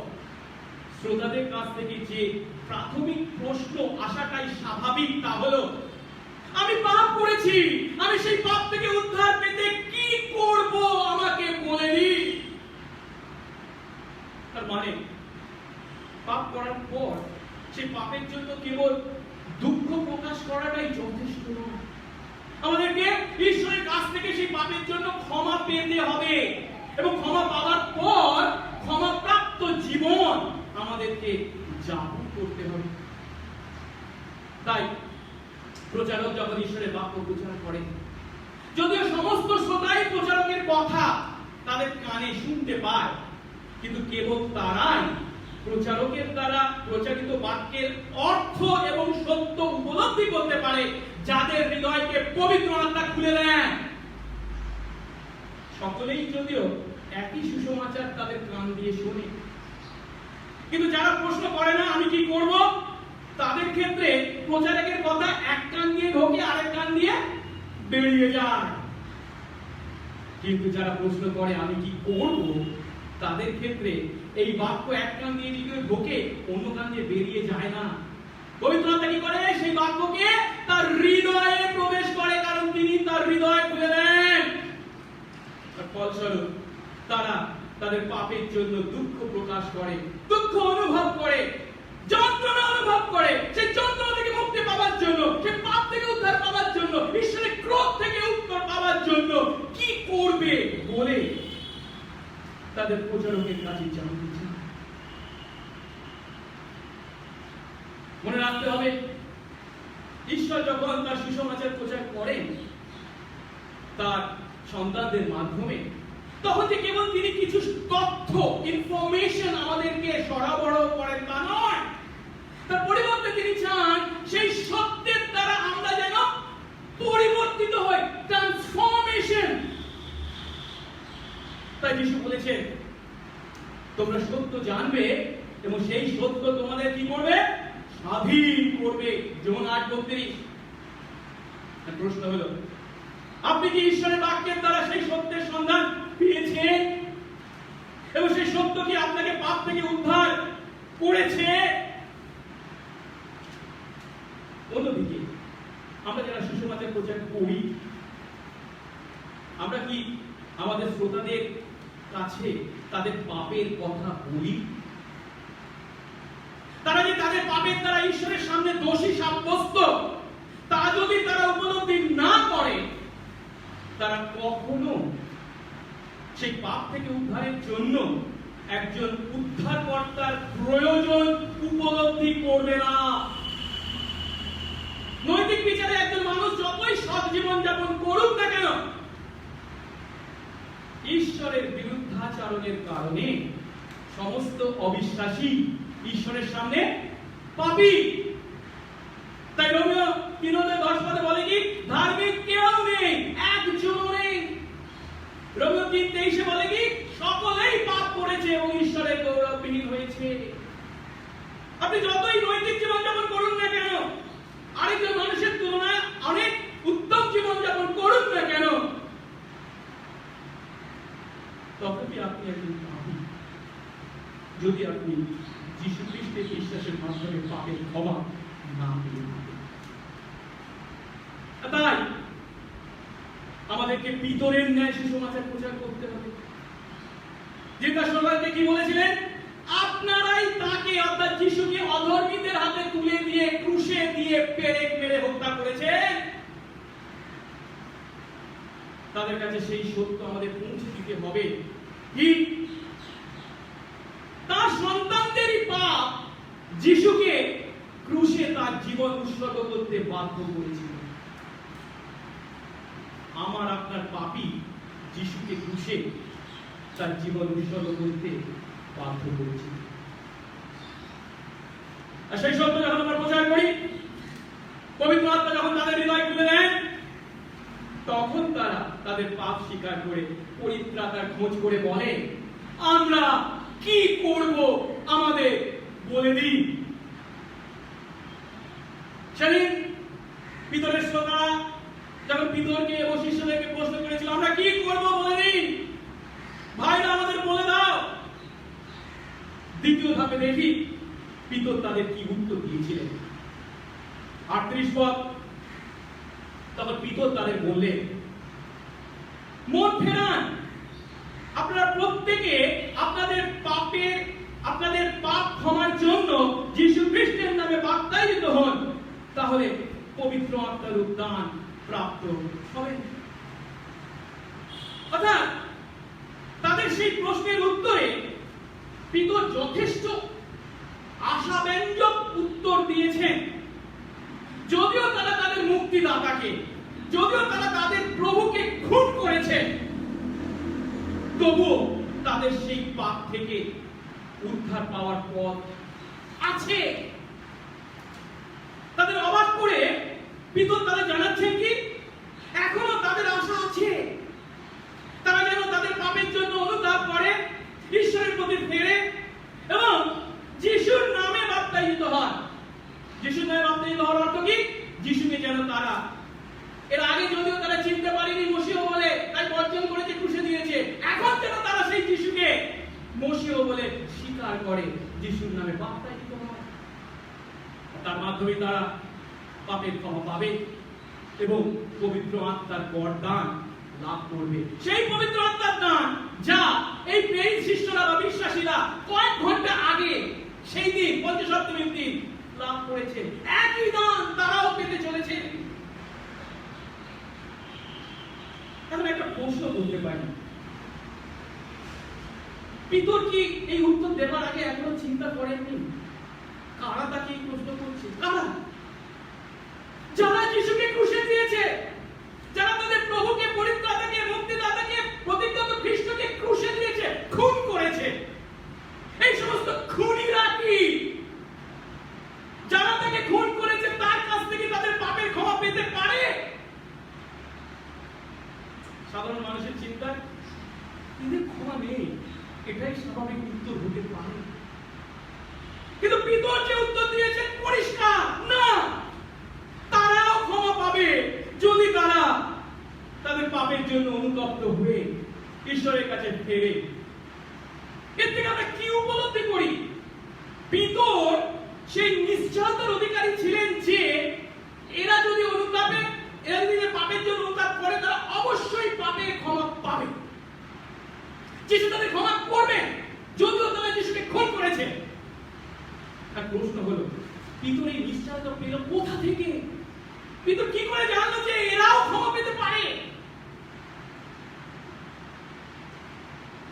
শ্রোতাদের কাছ থেকে যে প্রাথমিক প্রশ্ন আসাটাই স্বাভাবিক, তা হলো, আমি পাপ করেছি, আমি সেই পাপ থেকে উদ্ধার পেতে কি করব আমাকে বলে দিন। তার মানে পাপ করার পর সেই পাপের জন্য কেবল দুঃখ প্রকাশ করাটাই যথেষ্ট নয়, আমাদেরকে ঈশ্বরের কাছ থেকে সেই পাপের জন্য ক্ষমা পেতে হবে, এবং ক্ষমা পাওয়ার পর ক্ষমা প্রাপ্ত জীবন আমাদেরকে যাপন করতে হবে। তাই প্রচারক যখন ঈশ্বরের বাক্য প্রচার করেন, যদিও সমস্ত শ্রোতাই প্রচারকের কথা তাদের কানে শুনতে পায়, কিন্তু কেবল তারাই প্রচারকের দ্বারা প্রচারিত বাক্যের অর্থ এবং সত্য উপলব্ধি করতে পারে, যাদের হৃদয়কে পবিত্র আত্মা খুলে দেন। সকলেই যদিও একই সুসমাচার তাদের কান দিয়ে শোনে, কিন্তু যারা প্রশ্ন করে না আমি কি করব, তাদের ক্ষেত্রে প্রচারকের কথা এক কান দিয়ে ঢোকে, আরেক কান দিয়ে বেরিয়ে যায়। কিন্তু যারা প্রশ্ন করে আমি কি করব, তাদের ক্ষেত্রে এই বাক্য এক কান দিয়ে ঢোকে, অন্য কান দিয়ে বেরিয়ে যায় না। পবিত্র আত্মা কি করে? সেই বাক্যকে তার হৃদয়ে প্রবেশ করে, কারণ তিনি তার হৃদয় খুলে দেন। আর ফলস্বরূপ তারা তাদের পাপের জন্য দুঃখ প্রকাশ করে, দুঃখ অনুভব করে, যন্ত্রণা অনুভব করে। সেই যন্ত্রণা থেকে মুক্তি পাওয়ার জন্য, সেই পাপ থেকে উদ্ধার পাওয়ার জন্য, ঈশ্বরের ক্রোধ থেকে উদ্ধার পাওয়ার জন্য কি করবে বলে তাদের প্রচারকের কাছে জানতে চায়। মনে রাখতে হবে, ঈশ্বর যখন তার সুসমাচার প্রচার করেন তার সন্তানদের মাধ্যমে, তখন যে কেবল তিনি কিছু তথ্য ইনফরমেশন আমাদেরকে সরবরাহ করেন তা নয়, তার পরিবর্তে তিনি চান সেই সত্যের দ্বারা আমরা যেন পরিবর্তিত হই, ট্রান্সফরমেশন। তাই যিশু বলেছেন তোমরা সত্য জানবে এবং সেই সত্য তোমাদের কি করবে? স্বাধীন করবে। যোহন 8:32। প্রশ্ন হলো, আপনি কি ঈশ্বরের বাক্যের দ্বারা সেই সত্যের সন্ধান পেয়েছেন এবং সেই সত্য কি আপনাকে পাপ থেকে উদ্ধার করেছে? অন্যদিকে আমরা যারা সুসমাচার প্রচার করি, আমরা কি আমাদের শ্রোতাদের কাছে তাদের পাপের কথা বলি? তারা যে তাদের পাপের দ্বারা ঈশ্বরের সামনে দোষী সাব্যস্ত, তা যদি তারা উপলব্ধি না করে, তারা কখনো সেই পাপ থেকে উদ্ধারের জন্য একজন উদ্ধারকর্তার প্রয়োজন উপলব্ধি করবে না। নৈতিক বিচারে একজন মানুষ যতই সৎ জীবন যাপন করুক না কেন, ঈশ্বরের বিরুদ্ধাচরণের কারণে সমস্ত অবিশ্বাসী ঈশ্বরের সামনে পাপী। তাই রোমীয় 3:10 বলে কি? ধার্মিক কেউ নেই, একজনও নেই। রোমীয় 3:23 বলে কি? সকলেই পাপ করেছে এবং ঈশ্বরের গৌরববিহীন হয়েছে। আপনি যতই নৈতিক জীবন যাপন করুন না কেন, আরেকজন মানুষের তুলনায় অনেক উত্তম জীবন যাপন করুন না কেন, তথাপি আপনি একজন পাপী যদি আপনি যীশু খ্রিস্টের বিশ্বাসের মাধ্যমে পাপের ক্ষমা না পেয়ে থাকেন। তাই আমাদেরকে পিতরের ন্যায় সুসমাচার প্রচার করতে হবে। জিজ্ঞাসা কি বলেছিলেন? আপনারাই তাকে অর্থাৎ যিশুকে অধর্মীদের হাতে তুলে দিয়ে ক্রুশে দিয়ে পেরেক মেরে হত্যা করেছেন। তাদের কাছে সেই সত্য আমাদের পৌঁছে দিতে হবে কি তার সন্তানদেরই পাপ যিশুকে ক্রুশে তার জীবন উৎসর্গ করতে বাধ্য করেছিল। আমার আপনার পাপই যিশুকে ক্রুশে তার জীবন উৎসর্গ করতে বাধ্য করেছিল। আর সেই সত্য যখন আমরা প্রচার করি, পবিত্র আত্মা যখন তাদের হৃদয় খুলে দেন, তখন তারা তাদের পাপ স্বীকার করে পরিত্রাতার খোঁজ করে বলে, আমরা কি করব আমাদের বলে দিন। সেদিন পিতরের শ্রোতারা যখন পিতরকে এবং শিষ্যদেরকে প্রশ্ন করেছিল, আমরা কি করব বলে দিন, ভাইরা আমাদের বলে দাও। দ্বিতীয় ধাপে দেখি পিতর তাদের কি উত্তর দিয়েছিলেন। 38 পদ। তখন পিতর তাদের বললেন, মন ফেরান, আপনারা প্রত্যেকে আপনাদের পাপ ক্ষমার জন্য যীশু খ্রিস্টের নামে বাপ্তায়িত হন, তাহলে পবিত্র আত্মার উদ্দান প্রাপ্ত হবেন। অর্থাৎ তাদের সেই প্রশ্নের উত্তরে পিতর যথেষ্ট আশাব্যঞ্জক উত্তর দিয়েছেন। যদিও তারা তাদের মুক্তিদাতাকে, যদিও তারা তাদের প্রভুকে খুন করেছে, তবুও তাদের সেই পাপ থেকে উদ্ধার পাওয়ার পথ আছে। তাদের অবাক করে পিতর তারা জানাচ্ছেন কি এখনো তাদের আশা আছে। তারা যেন তাদের পাপের জন্য অনুতাপ করে, ঈশ্বরের প্রতি ফেরে এবং যিশুর নামে বাপ্তায়িত হয়। যিশুর নামে বাপ্তায়িত হওয়ার অর্থ কি? যিশুকে যেন তারা এর আগে যদিও তারা চিনতে পারেনি মসিহ বলে, তাই বর্জন করেছে, ক্রুশে দিয়েছে, এখন যেন তারা সেই যিশুকে মসিহ বলে স্বীকার করে, যিশুর নামে বাপ্তায়িত হয়। তার মাধ্যমে তারা পাপের ক্ষমা পাবে এবং পবিত্র আত্মার বরদান লাভ করবে। সেই পবিত্র আত্মার দান যা এই প্রেরিত শিষ্যরা বা বিশ্বাসীরা কয়েক ঘন্টা আগে সেই দিন পঞ্চসপ্তমীর দিন লাভ করেছে, একই দান তারাও পেতে চলেছে। এখন একটা প্রশ্ন করতে পারি, পিতর কি এই উত্তর দেবার আগে এখনো চিন্তা করেননি কারা তাকে এই প্রশ্ন করছে? কারা? যারা যিশুকে ক্রুশে দিয়েছে, যারা তাদের প্রভুকে, পরিত্রাতাকে, মুক্তিদাতাকে, প্রতিজ্ঞাত খ্রিস্টকে সাধারণ মানুষের চিন্তায় এদের ক্ষমা নেই, এটাই স্বাভাবিক উত্তর হতে পারে। কিন্তু পিতর যে উত্তর দিয়েছেন পরিষ্কার, না, তারাও ক্ষমা পাবে যদি তারা তাদের পাপের জন্য অনুতপ্ত হয়ে ঈশ্বরের কাছে ফেরে। এর থেকে আমরা কি উপলব্ধি করি? পিতর সেই নিশ্চয়তার অধিকারী ছিলেন যে এরা যদি পাপের জন্য অনুতাপ করে তারা অবশ্যই পাপে ক্ষমা পাবে। যিশু তাদের ক্ষমা করবেন যদিও তারা যিশুকে খুন করেছে। আর প্রশ্ন হলো, পিতর এই নিশ্চয়তা পেল কোথা থেকে? পিতর কি করে জানলো যে এরাও ক্ষমা পেতে পারে?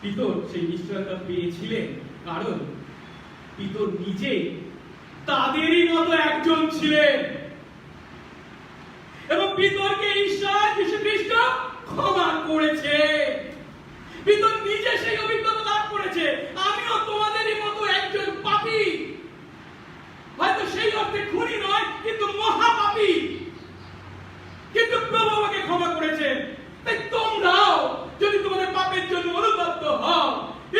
পিতর সেই নিশ্চয়তা পেয়েছিলেন কারণ পিতর নিজে তাদেরই মতো একজন ছিলেন এবং পিতরকে ঈশ্বর যীশু খ্রিস্ট ক্ষমা করেছে। পিতর নিজে সেই অভিজ্ঞতা লাভ করেছে, আমিও তোমাদেরই মতো একজন পাপী, হয়তো সেই অর্থে খুনি নয় কিন্তু মহাপাপী, কিন্তু প্রভু আমাকে ক্ষমা করেছেন। তাই তোমরাও যদি তোমাদের পাপের জন্য অনুতপ্ত হও,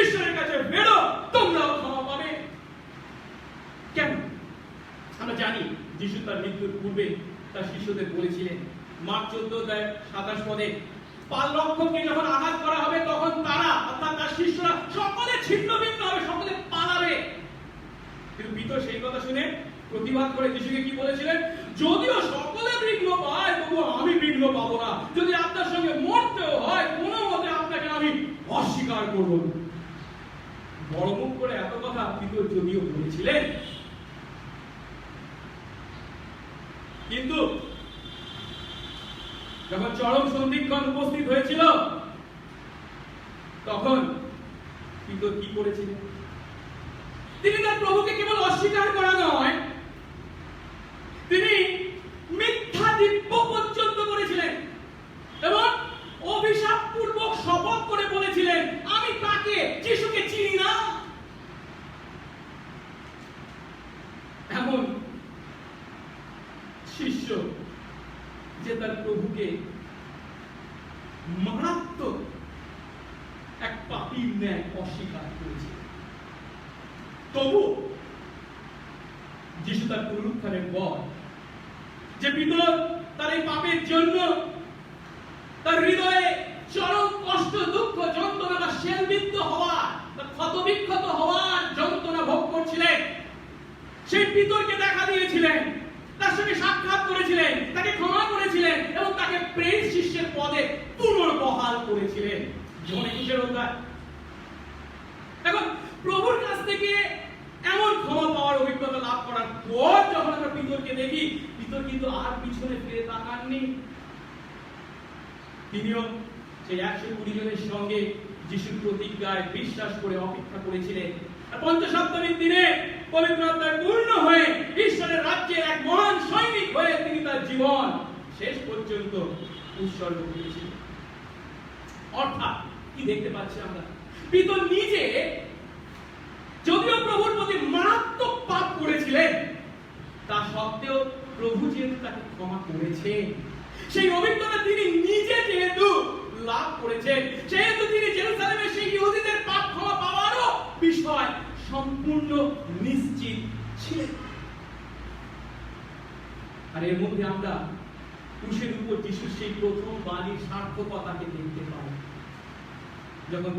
ঈশ্বরের কাছে ফেরো, তোমরাও ক্ষমা পাবে। কেন? আমরা জানি যিশু তার মৃত্যুর পূর্বে তার শিষ্যদের বলেছিলেন, মার্ক 14:27 পদে, পালরক্ষককে যখন আঘাত করা হবে তখন তারা অর্থাৎ তার শিষ্যরা সকলে ছিন্নভিন্ন হবে, সকলে পালাবে। কিন্তু পিতর সেই কথা শুনে প্রতিবাদ করে যিশুকে কি বলেছিলেন? যদিও সকলে বিঘ্ন পায় তবুও আমি বিঘ্ন পাবো না। যদি আপনার সঙ্গে মরতেও হয় কোনো মতে আপনাকে আমি অস্বীকার করব না। বড় মুখ করে এত কথা পিতর যদিও বলেছিলেন, কিন্তু যখন চরম সন্ধিক্ষণ উপস্থিত হয়েছিল তখন পিতর কি করেছিলেন? তিনি তার প্রভুকে কেবল অস্বীকার করা নয়, তিনি মিথ্যা দিব্য পর্যন্ত করেছিলেন এবং অভিশাপ পূর্বক শপথ করে বলেছিলেন, আমি তাকে যিশুকে চিনি না। এমন শিষ্য যে তার প্রভুকে মারাত্মক এক পাপীর ন্যায় অস্বীকার করেছে, তবু যিশু তার পুনরুত্থানের পর যে পিতর তার এই পাপের জন্য তার হৃদয়ে চরম কষ্ট, দুঃখ, যন্ত্রণা বা শেলবিদ্ধ হওয়ার বা ক্ষতবিক্ষত হওয়ার যন্ত্রণা ভোগ করছিলেন, সেই পিতরকে দেখা দিয়েছিলেন, তার সঙ্গে সাক্ষাৎ করেছিলেন, তাকে ক্ষমা করেছিলেন এবং তাকে প্রেরিত শিষ্যের পদে পুনর্বহাল করেছিলেন। জন 21 অধ্যায়। এখন প্রভুর কাছ থেকে এমন ক্ষমা পাওয়ার অভিজ্ঞতা লাভ করার পর যখন আমরা পিতরকে দেখি, পিতর কিন্তু আর পিছনে ফিরে তাকাননি। তিনিও সেই 120 জনের সঙ্গে যিশুর প্রতিজ্ঞায় বিশ্বাস করে অপেক্ষা করেছিলেন। আর পঞ্চসপ্তমীর দিনে পবিত্র আত্মায় পূর্ণ হয়ে ঈশ্বরের রাজ্যের এক মহান সৈনিক হয়ে তিনি তার জীবন শেষ পর্যন্ত উৎসর্গ করেছিলেন। অর্থাৎ কি দেখতে পাচ্ছি আমরা? পিতর নিজে যদিও প্রভুর প্রতি মারাত্মক পাপ করেছিলেন, তা সত্ত্বেও প্রভু যেহেতু তাকে ক্ষমা করেছেন, সেই অভিজ্ঞতা তিনি নিজে যেহেতু লাভ করেছেন, সেহেতু তিনি জেরুজালেমের সেই ইহুদিদের পাপ ক্ষমা পাওয়ারও বিষয় সম্পূর্ণ নিশ্চিত ছিলেন। আর এর মধ্যে আমরা ক্রুশের উপর যিশুর সেই প্রথম বাণীর সার্থকতাকে দেখতে পাই। যখন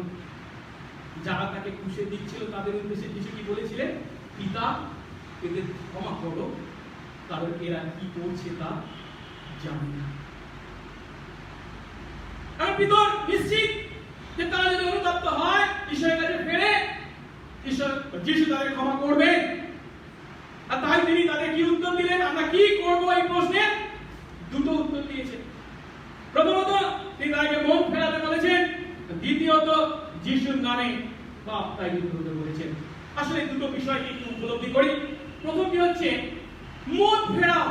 যারা তাকে ক্রুশে দিচ্ছিল তাদের উদ্দেশ্যে যিশু কি বলেছিলেন? পিতা, এদের ক্ষমা করো, কারণ এরা কি করছে তা জানে না। আর পিতর নিশ্চিত যে তারা যদি অনুতপ্ত হয়, ঈশ্বরের কাছে ফেরে, যিশু তাদের ক্ষমা করবেন। আর তাই তিনি তাদের কি উত্তর দিলেন? আমরা কি করব এই প্রশ্নে দুটো উত্তর দিয়েছেন। প্রথমত তিনি তাদেরকে মন ফেরাতে বলেছেন, দ্বিতীয়ত যিশুর নামে পাপ তাইয়ুব করতে বলেছেন। আসলে দুটো বিষয়কে একটু উপলব্ধি করি। প্রথমটি হচ্ছে মন ফেরাও।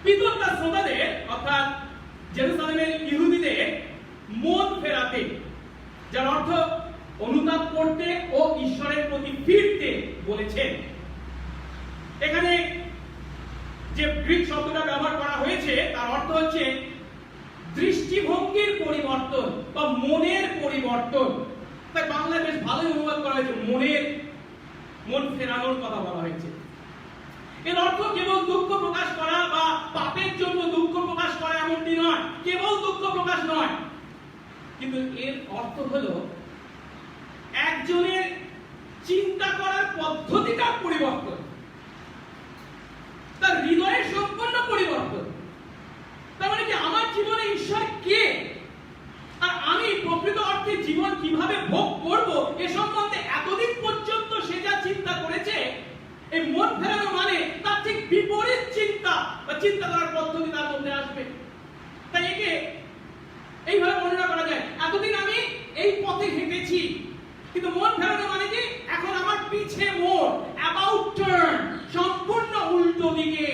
পিতর তার শ্রোতাদের অর্থাৎ জেরুজালেমের ইহুদিদের মন ফেরাতে, যার অর্থ অনুতাপ করতে ও ঈশ্বরের প্রতি ফিরতে বলেছেন। এখানে যে গ্রিক শব্দটা ব্যবহার করা হয়েছে তার অর্থ হচ্ছে দৃষ্টি দৃষ্টিভঙ্গির পরিবর্তন বা মনের পরিবর্তন। তাই বাংলায় বেশ ভালোই অনুবাদ করা হয়েছে, মন ফেরানোর কথা বলা হয়েছে। এর অর্থ কেবল দুঃখ প্রকাশ করা বা পাপের জন্য দুঃখ প্রকাশ করা এমনটি নয়, কেবল দুঃখ প্রকাশ নয়, কিন্তু এর অর্থ হলো একজনের চিন্তা করার পদ্ধতিটার পরিবর্তন, তার হৃদয়ের সম্পূর্ণ পরিবর্তন। তার মানে কি, আমার জীবনে ঈশ্বর কে আর আমি প্রকৃত অর্থে জীবন কিভাবে ভোগ করব এ সম্বন্ধে এতদিন পর্যন্ত সে যা চিন্তা করেছে, এই মন ফেরানো মানে তার ঠিক বিপরীত চিন্তা বা চিন্তা করার পদ্ধতি তার মধ্যে আসবে। তাই একে এইভাবে বর্ণনা করা যায়, এতদিন আমি এই পথে হেঁটেছি, কিন্তু মন ফেরানো মানে কি, এখন আমার পিছে মোড়, অ্যাবাউট টার্ন, সম্পূর্ণ উল্টো দিকে।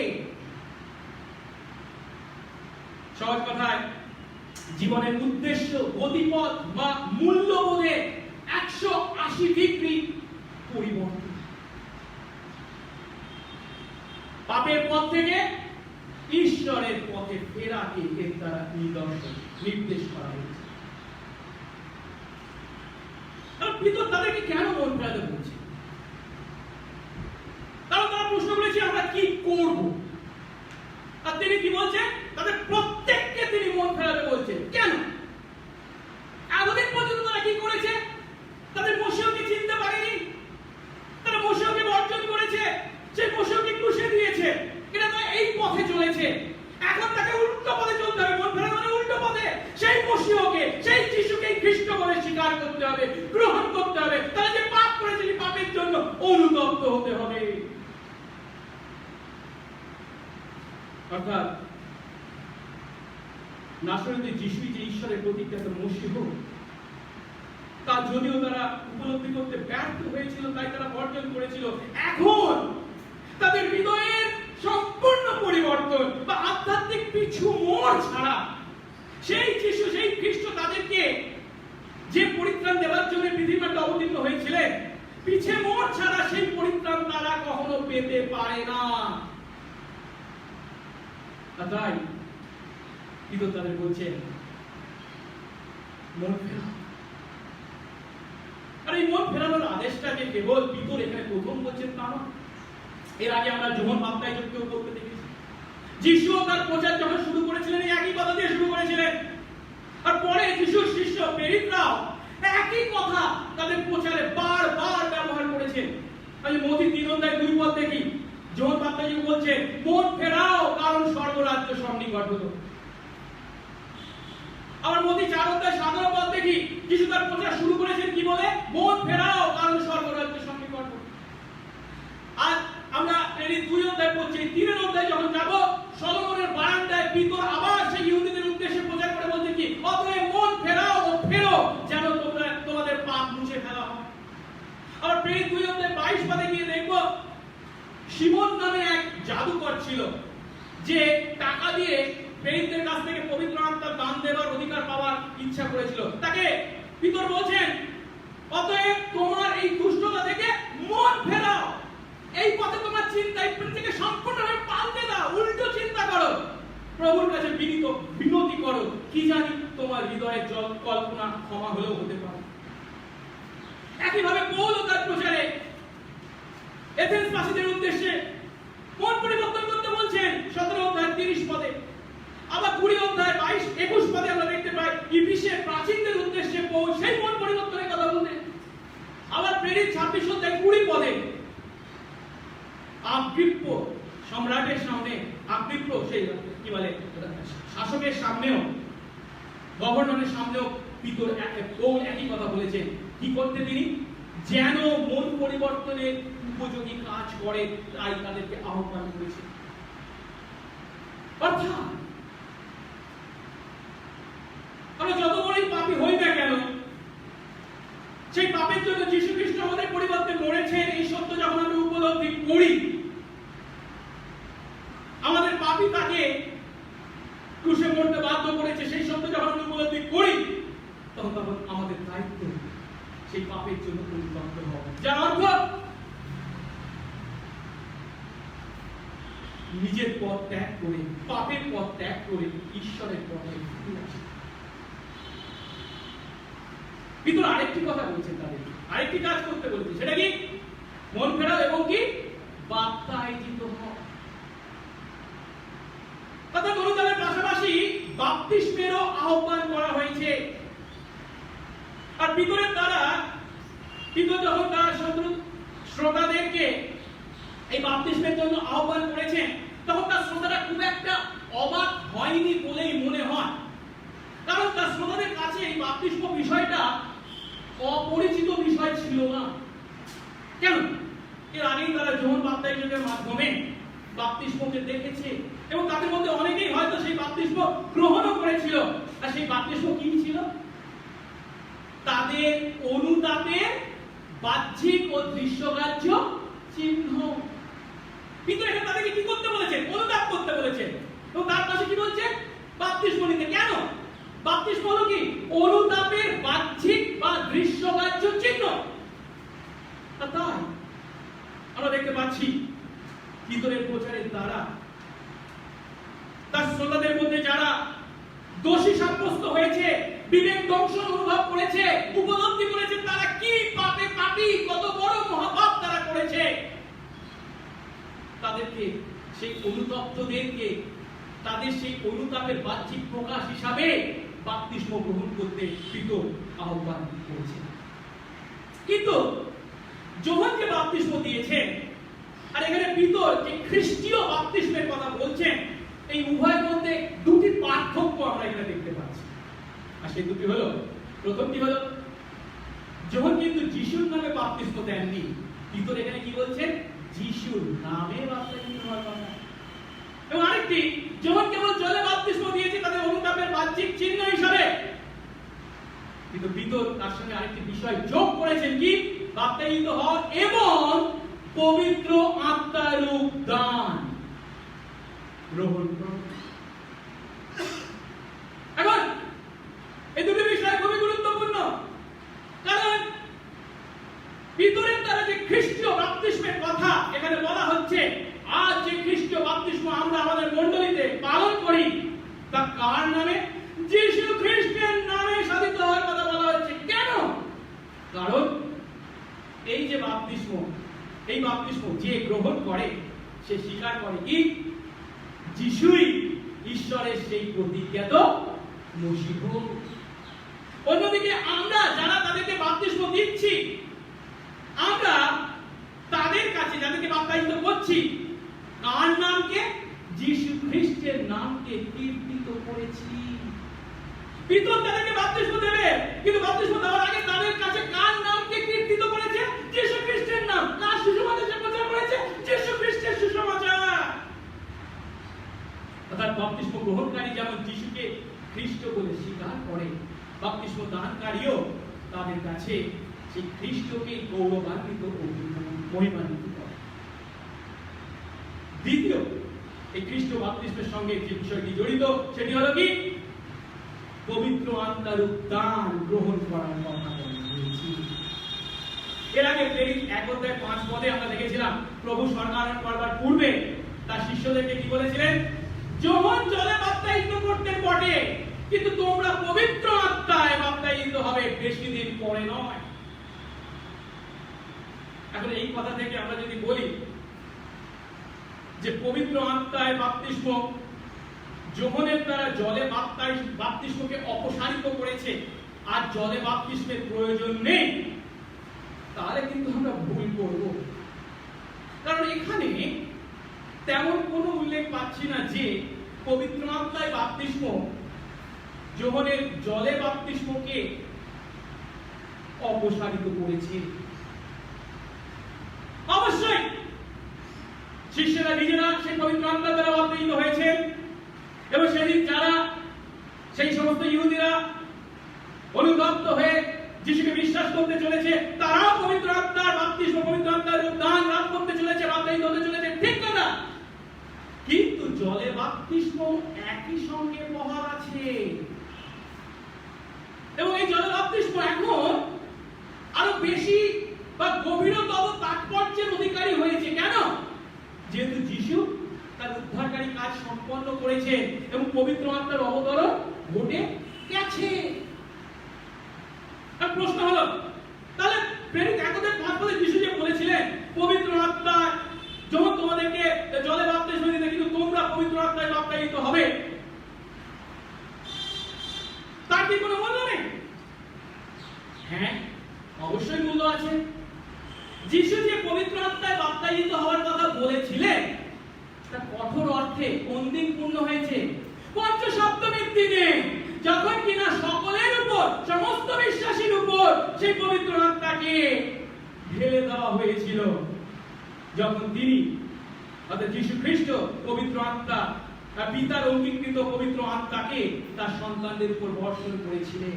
সহজ কথায় জীবনের উদ্দেশ্য, গতিপথ বা মূল্যবোধে 180 ডিগ্রি পরিবর্তন। পাপের পথ থেকে ঈশ্বরের পথে ফেরাকে এর দ্বারা নির্দেশ করা হয়েছে। ভিতর তাদেরকে কেন মন ফেরাতে বলছে? কারণ তারা প্রশ্ন করেছে আমরা কি করব, আর তিনি কি বলছেন, তাদের প্রত্যেককে তিনি মন ফেরাতে বলছেন। কেন? এতদিন পর্যন্ত তারা কি করেছে? তাদের মশিহকে চিনতে পারেনি, তারা মশিহকে বর্জন করেছে, সেই মশিহকে ক্রুশে দিয়েছে, এটা তো এই পথে চলেছে। এখন তাকে উল্টো পথে চলতে হবে, মন ফেরানো মানে উল্টো পথে। সেই মশিহকে, সেই যিশুকে খ্রিস্ট বলে স্বীকার করতে হবে, গ্রহণ করতে হবে। তারা যে পাপ করেছে, সেই পাপের জন্য অনুতপ্ত হতে হবে। অর্থাৎ নাসরতে যিশুই যে ঈশ্বরের প্রতিজ্ঞাত মশিহ, তা যদিও তারা উপলব্ধি করতে ব্যর্থ হয়েছিল, তাই তারা বর্জন করেছিল, এখন তাদের হৃদয়ের সম্পূর্ণ পরিবর্তন বা আধ্যাত্মিক পিছু মোড় ছাড়া সেই যিশু, সেই খ্রিস্ট তাদেরকে যে পরিত্রাণ দেওয়ার জন্য পৃথিবীতে অবতীর্ণ হয়েছিলেন, পিছে মোড় ছাড়া সেই পরিত্রাণ তারা কখনো পেতে পারে না। তাই কিন্তু তাদের বলছেন মন ফেরাও। আর এই মন ফেরানোর আদেশটা যে কেবল পিতর এখানে প্রথম বলছেন তা নয়। এর আগে আমরা যোহন বাপ্তাইজককেও বলতে দেখেছি। যিশু তার প্রচার যখন শুরু করেছিলেন, এই একই কথা দিয়ে শুরু করেছিলেন, আর পরে যিশুর শিষ্য প্রেরিতরাও একই কথা তাদের প্রচারে বারবার ব্যবহার করেছেন। আমি মথি 3:2 দেখি, যোহন বাপ্তাইজক বলছে মন ফেরাও কারণ স্বর্গরাজ্য সন্নিকট হলো। আবার মথি 4:17 দেখি, যিশু তার প্রচার শুরু করেছেন কি বলে, মন ফেরাও কারণ স্বর্গরাজ্য সন্নিকট হলো। আর আমরা প্রেরিত 2 অধ্যায় পড়ছি, 3 অধ্যায় যখন যাব, সলোমনের বারান্দায় পিতর আবার সেই ইহুদিদের উদ্দেশ্যে প্রচার করে বলছে কি, অতএব মন ফেরাও ও ফেরো যেন তোমাদের পাপ মুছে ফেলা হয়। আবার প্রেরিত 2 অধ্যায় 22 পদে গিয়ে দেখব, শিমন নামে এক জাদুকর ছিল, যে টাকা দিয়ে প্রেরিতদের কাছ থেকে পবিত্র আত্মার দান দেওয়ার অধিকার পাওয়ার ইচ্ছা করেছিল। তাকে পিতর বলছেন, অতএব তোমার এই দুষ্টতা থেকে মন ফেরাও, এই পথে তোমার চিন্তা থেকে সম্পূর্ণভাবে পাল্টে দাও, উল্টো চিন্তা করো, প্রভুর কাছে বিনতি করো, কি জানি তোমার হৃদয়ের কল্পনা ক্ষমা হলেও হতে পারে। একইভাবে পৌল তার প্রচারে এথেন্সবাসীদের উদ্দেশ্যে মন পরিবর্তন করতে বলছেন 17 অধ্যায় 30 পদে। আবার 20 অধ্যায় 22-21 পদে আমরা দেখতে পাই ইফিসের প্রাচীনদের উদ্দেশ্যে পৌল সেই মন পরিবর্তনের কথা বলতেন। আবার প্রেরিত 26 অধ্যায় 20 পদে আগ্রিপ্প সম্রাটের সামনে, আগ্রিপ্প সেই কি বলে শাসকের সামনেও, গভর্নরের সামনেও পিতর পৌল একই কথা বলেছেন। কি করতে তিনি? যেন মন পরিবর্তনের উপযোগী কাজ করে, তাই তাদেরকে আহ্বান করেছে। অর্থাৎ আমরা যত বড়ই পাপী হই না কেন, সেই পাপের জন্য যীশু খ্রিস্ট আমাদের পরিবর্তে মরেছেন, এই সত্য যখন আমরা উপলব্ধি করি, আমাদের পাপই তাকে ক্রুশে মরতে বাধ্য করেছে, সেই সত্য যখন আমরা উপলব্ধি করি, তখন আমাদের দায়িত্ব সেই পাপের জন্য পরিবর্তন হওয়া, যার অর্থ নিজের পথ ত্যাগ করে, পাপের পথ ত্যাগ করে ঈশ্বরের পথে ফিরে আসা। আরেকটি কথা বলেছেন, তাদের আরেকটি কাজ করতে বলেছেন, সেটা কি? মন ফেরাও এবং কি বাপ্তাইজিত হও। অর্থাৎ অনুদানের পাশাপাশি বাপ্তিস্মেরও আহ্বান করা হয়েছে। আর পিতরের দ্বারা পিতর যখন তার শ্রোতাদেরকে এই বাপ্তিস্মের জন্য আহ্বান করেছেন, তখন তার শ্রোতারা খুব একটা অবাক হয়নি বলেই মনে হয়। কারণ তার শ্রোতাদের কাছে এই বাপ্তিস্ম বিষয়টা অপরিচিত বিষয় ছিল না। কেন? এর আগেই তারা যোহন বাপ্তাইজকের মাধ্যমে বাপ্তিস্মকে দেখেছে এবং তাদের মধ্যে অনেকেই হয়তো সেই বাপ্তিস্ম গ্রহণও করেছিল। আর সেই বাপ্তিস্ম কি ছিল? তাদের অনুতাপের বাহ্যিক ও দৃশ্যগ্রাহ্য চিহ্ন। পিতর এখানে তাদেরকে কি করতে বলেছেন? অনুতাপ করতে বলেছেন। এবং তার পাশে কি বলছেন? বাপ্তিস্ম নিতে। কেন? বাপ্তিস্ম হলো কি? অনুতাপের বাহ্যিক বা দৃশ্যগ্রাহ্য চিহ্ন। তাই আমরা দেখতে পাচ্ছি পিতরের প্রচারের দ্বারা তার শ্রোতাদের মধ্যে যারা দোষী সাব্যস্ত হয়েছে, বিবেক দংশন অনুভব করেছে, উপলব্ধি করেছে তারা কি পাপে পাপী, কত বড় মহাপাপ তারা করেছে, তাদেরকে সেই অনুতপ্তদেরকে তাদের সেই অনুতাপের বাহ্যিক প্রকাশ হিসাবে বাপ্তিস্ম গ্রহণ করতে পিতর আহ্বান করেছেন। কিন্তু যোহন যে বাপ্তিস্ম দিয়েছেন আর এখানে পিতর যে খ্রিস্টীয় বাপ্তিস্মের কথা বলছেন, এই উভয়ের মধ্যে দুটি পার্থক্য আমরা এখানে দেখতে পাচ্ছি। আর সেই দুটি হলো, প্রথমটি হলো যোহন কিন্তু যিশুর নামে বাপ্তিস্ম দেননি। পিতর এখানে কি বলছেন? যিশুর নামে বাপ্তিস্ম হওয়ার কথা। এবং আরেকটি, যোহন কেবল জলে বাপ্তিস্ম দিয়েছে তাদের অনুতাপের বাহ্যিক চিহ্ন হিসাবে, কিন্তু পিতর তার সঙ্গে আরেকটি বিষয় যোগ করেছেন, কি? বাপ্তায়িত হওয়া এবং পবিত্র আত্মার দান গ্রহণ করুন। এখন এই দুটি বিষয় খুবই গুরুত্বপূর্ণ, কারণ পিতরের দ্বারা যে খ্রিস্টীয় বাপ্তিস্মের কথা এখানে বলা হচ্ছে, আজ যে খ্রিস্টীয় বাপ্তিস্ম আমরা আমাদের মণ্ডলীতে পালন করি, তা কার নামে? যিশু খ্রিস্টের নামে সাধিত হওয়ার কথা বলা হচ্ছে। কেন? কারণ এই যে বাপ্তিস্ম, এই বাপ্তিস্ম যে গ্রহণ করে সে স্বীকার করে কি যিশুই ঈশ্বরের সেই প্রতিজ্ঞাত মসীহ। অন্যদিকে আমরা যারা তাদেরকে বাপ্তিস্ম দিচ্ছি, আমরা তাদের কাছে যাদেরকে বাপ্তায়িত করছি, কার নামকে? যিশু খ্রিস্টের নামকে কীর্তিত করেছি। পিতর তাদেরকে বাপ্তিস্ম দেবে, কিন্তু বাপ্তিস্ম দেওয়ার আগে তাদের কাছে কার নামকে কীর্তিত করেছে? যিশু খ্রিস্টের নাম। কার সুসমাচার সে প্রচার করেছে? যিশু খ্রিস্টের সুসমাচার। অর্থাৎ বাপ্তিস্ম গ্রহণকারী যেমন যিশুকে খ্রিস্ট বলে স্বীকার করে, বাপ্তিস্ম দানকারীও তাদের কাছে সেই খ্রিস্টকে গৌরবান্বিত ও মহিমান্বিত করে। দ্বিতীয়, এই খ্রিস্ট বাপ্তিস্মের সঙ্গে যে বিষয়টি জড়িত সেটি হলো কি? পবিত্র আত্মার দান গ্রহণ করার কথা বলেছি। এর আগে প্রেরিত 1:5 আমরা দেখেছিলাম প্রভু স্বর্গারোহণ করবার পূর্বে তার শিষ্যদেরকে কি বলেছিলেন? যোহন জলে বাপ্তায়িত করতেন বটে, কিন্তু তোমরা পবিত্র আত্মায় বাপ্তায়িত হবে বেশি দিন পরে নয়। এখন এই কথা থেকে আমরা যদি বলি যে পবিত্র আত্মায় বাপ্তিস্ম যোহনের দ্বারা জলে বাপ্তিস্মকে অপসারিত করেছে আর জলে বাপ্তিস্মের প্রয়োজন নেই, তাহলে কিন্তু আমরা ভুল করব। কারণ এখানে তেমন কোনো উল্লেখ পাচ্ছি না যে পবিত্র আত্মায় বাপ্তিস্ম যোহনের জলে বাপ্তিস্মকে অপসারিত করেছে। অবশ্যই শিষ্যরা নিজেরা সেই পবিত্র আত্মা দ্বারা বাপ্তিত হয়েছে এবং সেদিন যারা সেই সমস্ত ইহুদিরা অনুতপ্ত হয়ে যিশুকে বিশ্বাস করতে চলেছে, তারাও পবিত্র আত্মার বাপ্তিস্ম, পবিত্র আত্মার দান লাভ করতে চলেছে, বাপ্তায়িত হতে চলেছে, ঠিক না? কিন্তু জলে বাপ্তিস্ম একই সঙ্গে বহাল আছে এবং এই জলে বাপ্তিস্ম এখন আরো বেশি বা গভীরতর তাৎপর্যের অধিকারী হয়েছে। কেন? যেহেতু যিশু তার উদ্ধারকারী কাজ সম্পন্ন করেছে এবং পবিত্র আত্মার অবতরণ ঘটে গেছে। প্রশ্ন হলো হ্যাঁ, অবশ্যই মূল্য আছে। যিশু যে পবিত্র আত্মায় বাপ্তায়িত হওয়ার কথা বলেছিলেন তা কঠোর অর্থে কোন দিন পূর্ণ হয়েছে? পঞ্চসপ্তমীর দিনে, যখন কিনা সকলের উপর, সমস্ত বিশ্বাসীর উপর সেই পবিত্র আত্মাকে ঢেলে দেওয়া হয়েছিল। যখন তিনি অর্থাৎ যীশু খ্রিস্ট পবিত্র আত্মা, পিতার অঙ্গীকৃত পবিত্র আত্মাকে তার সন্তানদের উপর বর্ষণ করেছিলেন।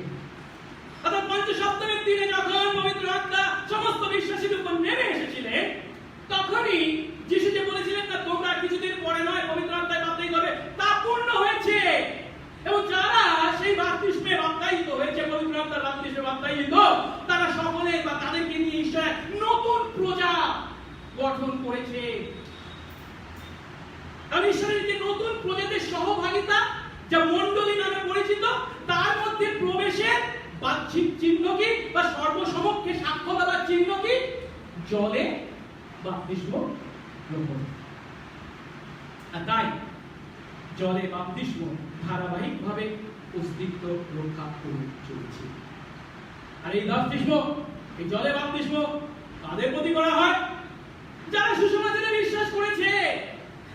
অর্থাৎ পঞ্চসপ্তমীর দিনে যখন পবিত্র আত্মা সমস্ত বিশ্বাসীর উপর নেমে এসেছিলেন, তখনই যিশু যে বলেছিলেন না তোমরা কিছুদিন পরে নয় পবিত্র আত্মায় বাপ্তায়িত হবে, তা পূর্ণ হয়েছে। এবং যারা সেই বাপ্তিস্মে বাপ্তায়িত হয়েছে, পবিত্র আত্মার বাপ্তিস্মে বাপ্তায়িত, তারা সকলে বা তাদেরকে নিয়ে ঈশ্বর নতুন প্রজা গঠন করেছে। আর ঈশ্বরের যে নতুন প্রজাদের সহভাগিতা, যা মণ্ডলী নামে পরিচিত, তার মধ্যে প্রবেশের বাহ্যিক চিহ্ন কি বা সর্বসমক্ষে সাক্ষ্য দেওয়ার চিহ্ন কি? জলে বাপ্তিস্ম গ্রহণ। আর তাই জলে বাপ্তিস্ম ধারাবাহিকভাবে অস্তিত্ব রক্ষা করে চলেছে। আর এই বাপ্তিস্ম, এই জলে বাপ্তিস্ম কাদের প্রতি করা হয়? যারা সুসমাচারে বিশ্বাস করেছে,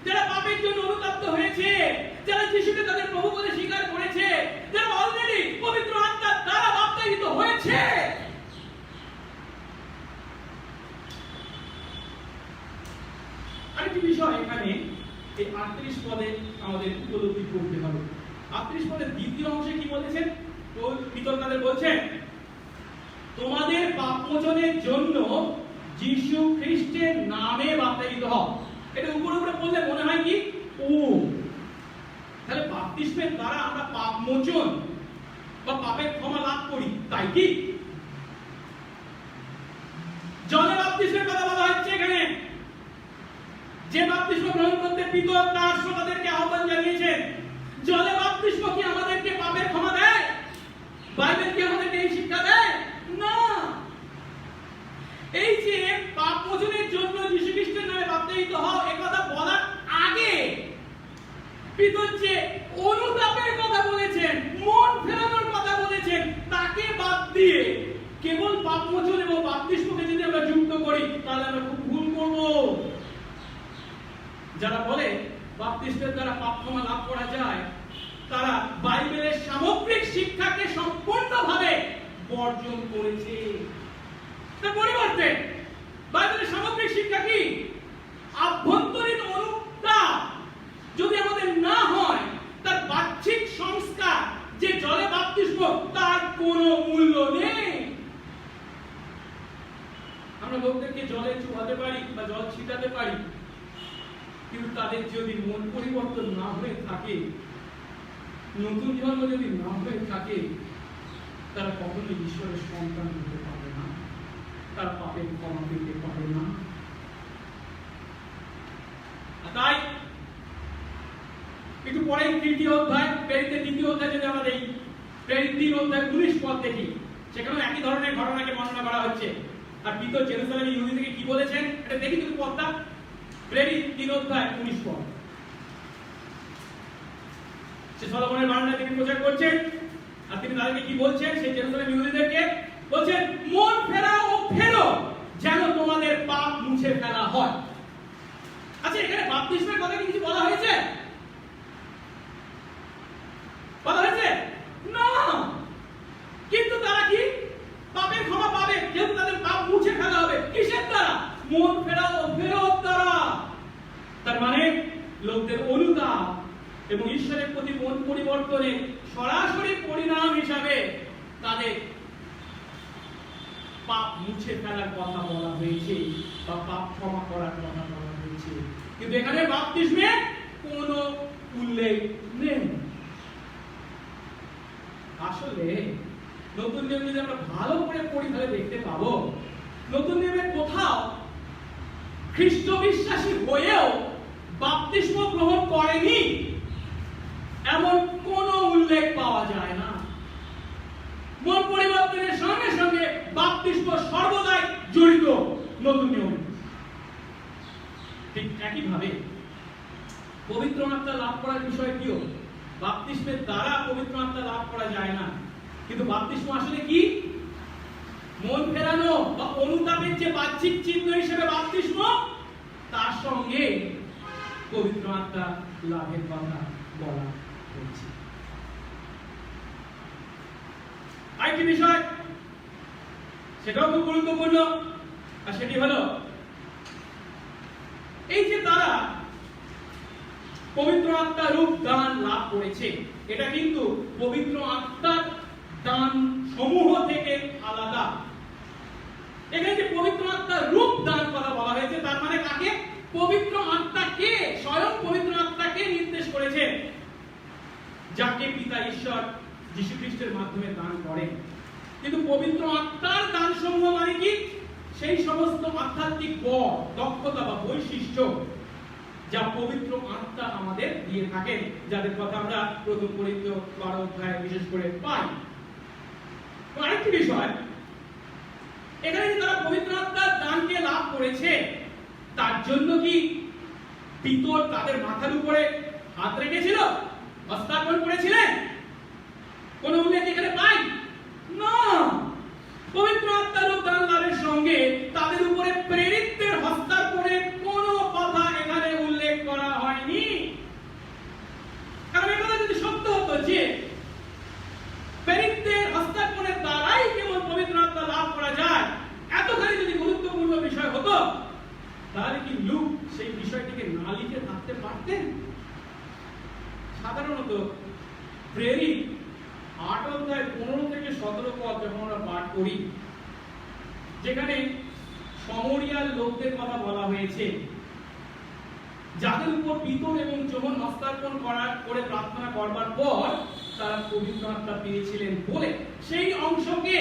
যারা পাপের জন্য অনুতপ্ত হয়েছে, যারা যিশুকে তাদের প্রভু বলে স্বীকার করেছে, যারা অলরেডি পবিত্র আত্মার দ্বারা বাপ্তায়িত হয়েছে। আরেকটি বিষয় এখানে এই 38 পদে আমাদের উপলব্ধি করতে হবে। 38 পদের দ্বিতীয় অংশে কি বলেছেন? পিতর তাদের বলছেন, তোমাদের পাপ মোচনের জন্য যীশু খ্রিস্টের নামে বাপ্তায়িত হও। এটা উপরে উপরে বললে মনে হয় কি ও তাহলে বাপ্তিস্মের দ্বারা আমরা পাপ মোচন বা পাপের ক্ষমা লাভ করি, তাই কি? জলে বাপ্তিস্মের কথা বলা হচ্ছে এখানে। যে বাপ্তিস্ম গ্রহণ করতে পিতর তার শ্রোতাদেরকে আহ্বান জানিয়েছেন, জলে বাপ্তিস্ম কি আমাদেরকে পাপের ক্ষমা দেয়? বাইবেল কি আমাদেরকে এই শিক্ষা দেয়? না। এই যে পাপ মোচনের জন্য যীশু খ্রিস্টের নামে বাপ্তায়িত হও এই কথা বলার আগে পিতর যে অনুতাপের কথা বলেছেন, মন ফেরানোর কথা বলেছেন, তাকে বাদ দিয়ে কেবল পাপ মোচন এবং বাপ্তিস্মকে যদি আমরা যুক্ত করি তাহলে আমরা খুব ভুল করব। যারা বলে বাপ্তিস্মের দ্বারা পাপ ক্ষমা লাভ করা যায়, তারা বাইবেলের সামগ্রিক শিক্ষাকে সম্পূর্ণভাবে বর্জন করেছে। তার পরিবর্তে বাইবেলের সামগ্রিক শিক্ষা কি? আভ্যন্তরীণ অনুতাপ যদি আমাদের না হয়, তার বাহ্যিক সংস্কার যে জলে বাপ্তিস্ম, তার কোনো মূল্য নেই। আমরা লোকদেরকে জলে চুবাতে পারি বা জল ছিটাতে পারি, কিন্তু তাদের যদি মন পরিবর্তন না হয়ে থাকে, নতুন জন্ম যদি না হয়ে থাকে, তারা কখনোই ঈশ্বরের সন্তান হতে পারে না, তার পাপের ক্ষমা পেতে পারে না। তাই একটু পরে তৃতীয় অধ্যায়, প্রেরিতের দ্বিতীয় অধ্যায় যদি আমরা এই প্রেরিত 3 অধ্যায় 19 পদ দেখি, সেখানে একই ধরনের ঘটনাকে বর্ণনা করা হচ্ছে। আর পিতর জেরুজালেমে ইহুদি থেকে কি বলেছেন এটা দেখি তুমি পদটা। প্রেরিত 3 অধ্যায় 19 পদ। সে সলোমনের বারান্দায় তিনি প্রচার করছেন, আর তিনি তাদেরকে কি বলছেন? সেই জেরুজালেম ইহুদিদেরকে বলছেন, মন ফেরাও ও ফেরো, যেন তোমাদের পাপ মুছে ফেলা হয়। আচ্ছা, এখানে বাপ্তিস্মের কথা কি কিছু বলা হয়েছে? বলা হয়েছে না। কিন্তু তারা কি পাপের ক্ষমা পাবে, যেহেতু তাদের পাপ মুছে ফেলা হবে। কিসের দ্বারা? মন ফেরাও ও ফেরত দ্বারা। তার মানে লোকদের অনুতাপ এবং ঈশ্বরের প্রতি মন পরিবর্তনের সরাসরি পরিণাম হিসাবে তাদের পাপ মুছে ফেলার কথা বলা হয়েছে বা পাপ ক্ষমা করার কথা বলা হয়েছে। কিন্তু এখানে বাপ্তিস্মে কোনো উল্লেখ নেই। আসলে নতুন নিয়ম যদি আমরা ভালো করে পড়ি তাহলে দেখতে পাবো, নতুন নিয়মে কোথাও খ্রিস্ট বিশ্বাসী হয়েও বাপ্তিস্ম গ্রহণ করেনি এমন কোন উল্লেখ পাওয়া যায় না। মন পরিবর্তনের সঙ্গে সঙ্গে বাপ্তিস্ম সর্বদাই জড়িত নতুন নিয়মে। ঠিক একইভাবে পবিত্র আত্মা লাভ করার বিষয় কিও, বাপ্তিস্মের দ্বারা পবিত্র আত্মা লাভ করা যায় না। কিন্তু বাপ্তিস্ম আসলে কি? মন ফেরানো বা অনুতাপের যে বাহ্যিক চিহ্ন হিসেবে বাপ্তিস্ম, তার সঙ্গে পবিত্র আত্মা লাভের কথা বলা হচ্ছে। আরেকটি বিষয়, সেটাও খুব গুরুত্বপূর্ণ, আর সেটি হলো এই যে তারা পবিত্র আত্মার রূপ দান লাভ করেছে, এটা কিন্তু পবিত্র আত্মার দান সমূহ থেকে আলাদা। এখানে যে পবিত্র আত্মার রূপ দান কথা বলা হয়েছে, তার মানে কাকে? পবিত্র আত্মাকে, স্বয়ং পবিত্র আত্মাকে নির্দেশ করেছে, যাকে পিতা ঈশ্বর যীশু খ্রিস্টের মাধ্যমে দান করেন। কিন্তু পবিত্র আত্মার দান সমূহ মানে কি? সেই সমস্ত আধ্যাত্মিক বল, দক্ষতা বা বৈশিষ্ট্য যা পবিত্র আত্মা আমাদের দিয়ে থাকেন, যাদের কথা আমরা প্রথম করিন্থীয় 12 অধ্যায়ে বিশেষ করে পাই। আরেকটি বিষয়, এখানে তারা পবিত্র আত্মার দানকে লাভ করেছে, তার জন্য কি পিতর তাদের মাথার উপরে হাত রেখেছিল, হস্তার্পণ করেছিলেন? কোন উল্লেখ এখানে পাই না। পবিত্র আত্মার দান লাভের সঙ্গে তাদের উপরে প্রেরিতদের হস্তার্পণের কোনো কথা এখানে উল্লেখ করা হয়নি। কারণ এটা যদি সত্য হতো যে প্রেরিতদের হস্তার্পণের দ্বারাই কেবল পবিত্র আত্মা লাভ করা যায়, এতখানি যদি গুরুত্বপূর্ণ বিষয় হতো, তাহলে কি লুক সেই বিষয়টিকে না লিখে থাকতে পারতেন? সাধারণত প্রেরিত 8 অধ্যায় 15 থেকে 17 পদ যখন আমরা পাঠ করি, যেখানে সমরিয়ার লোকদের কথা বলা হয়েছে, যাদের উপর পিতর এবং যোহন হস্তার্পণ করে প্রার্থনা করবার পর তারা পবিত্র আত্মা পেয়েছিলেন বলে সেই অংশকে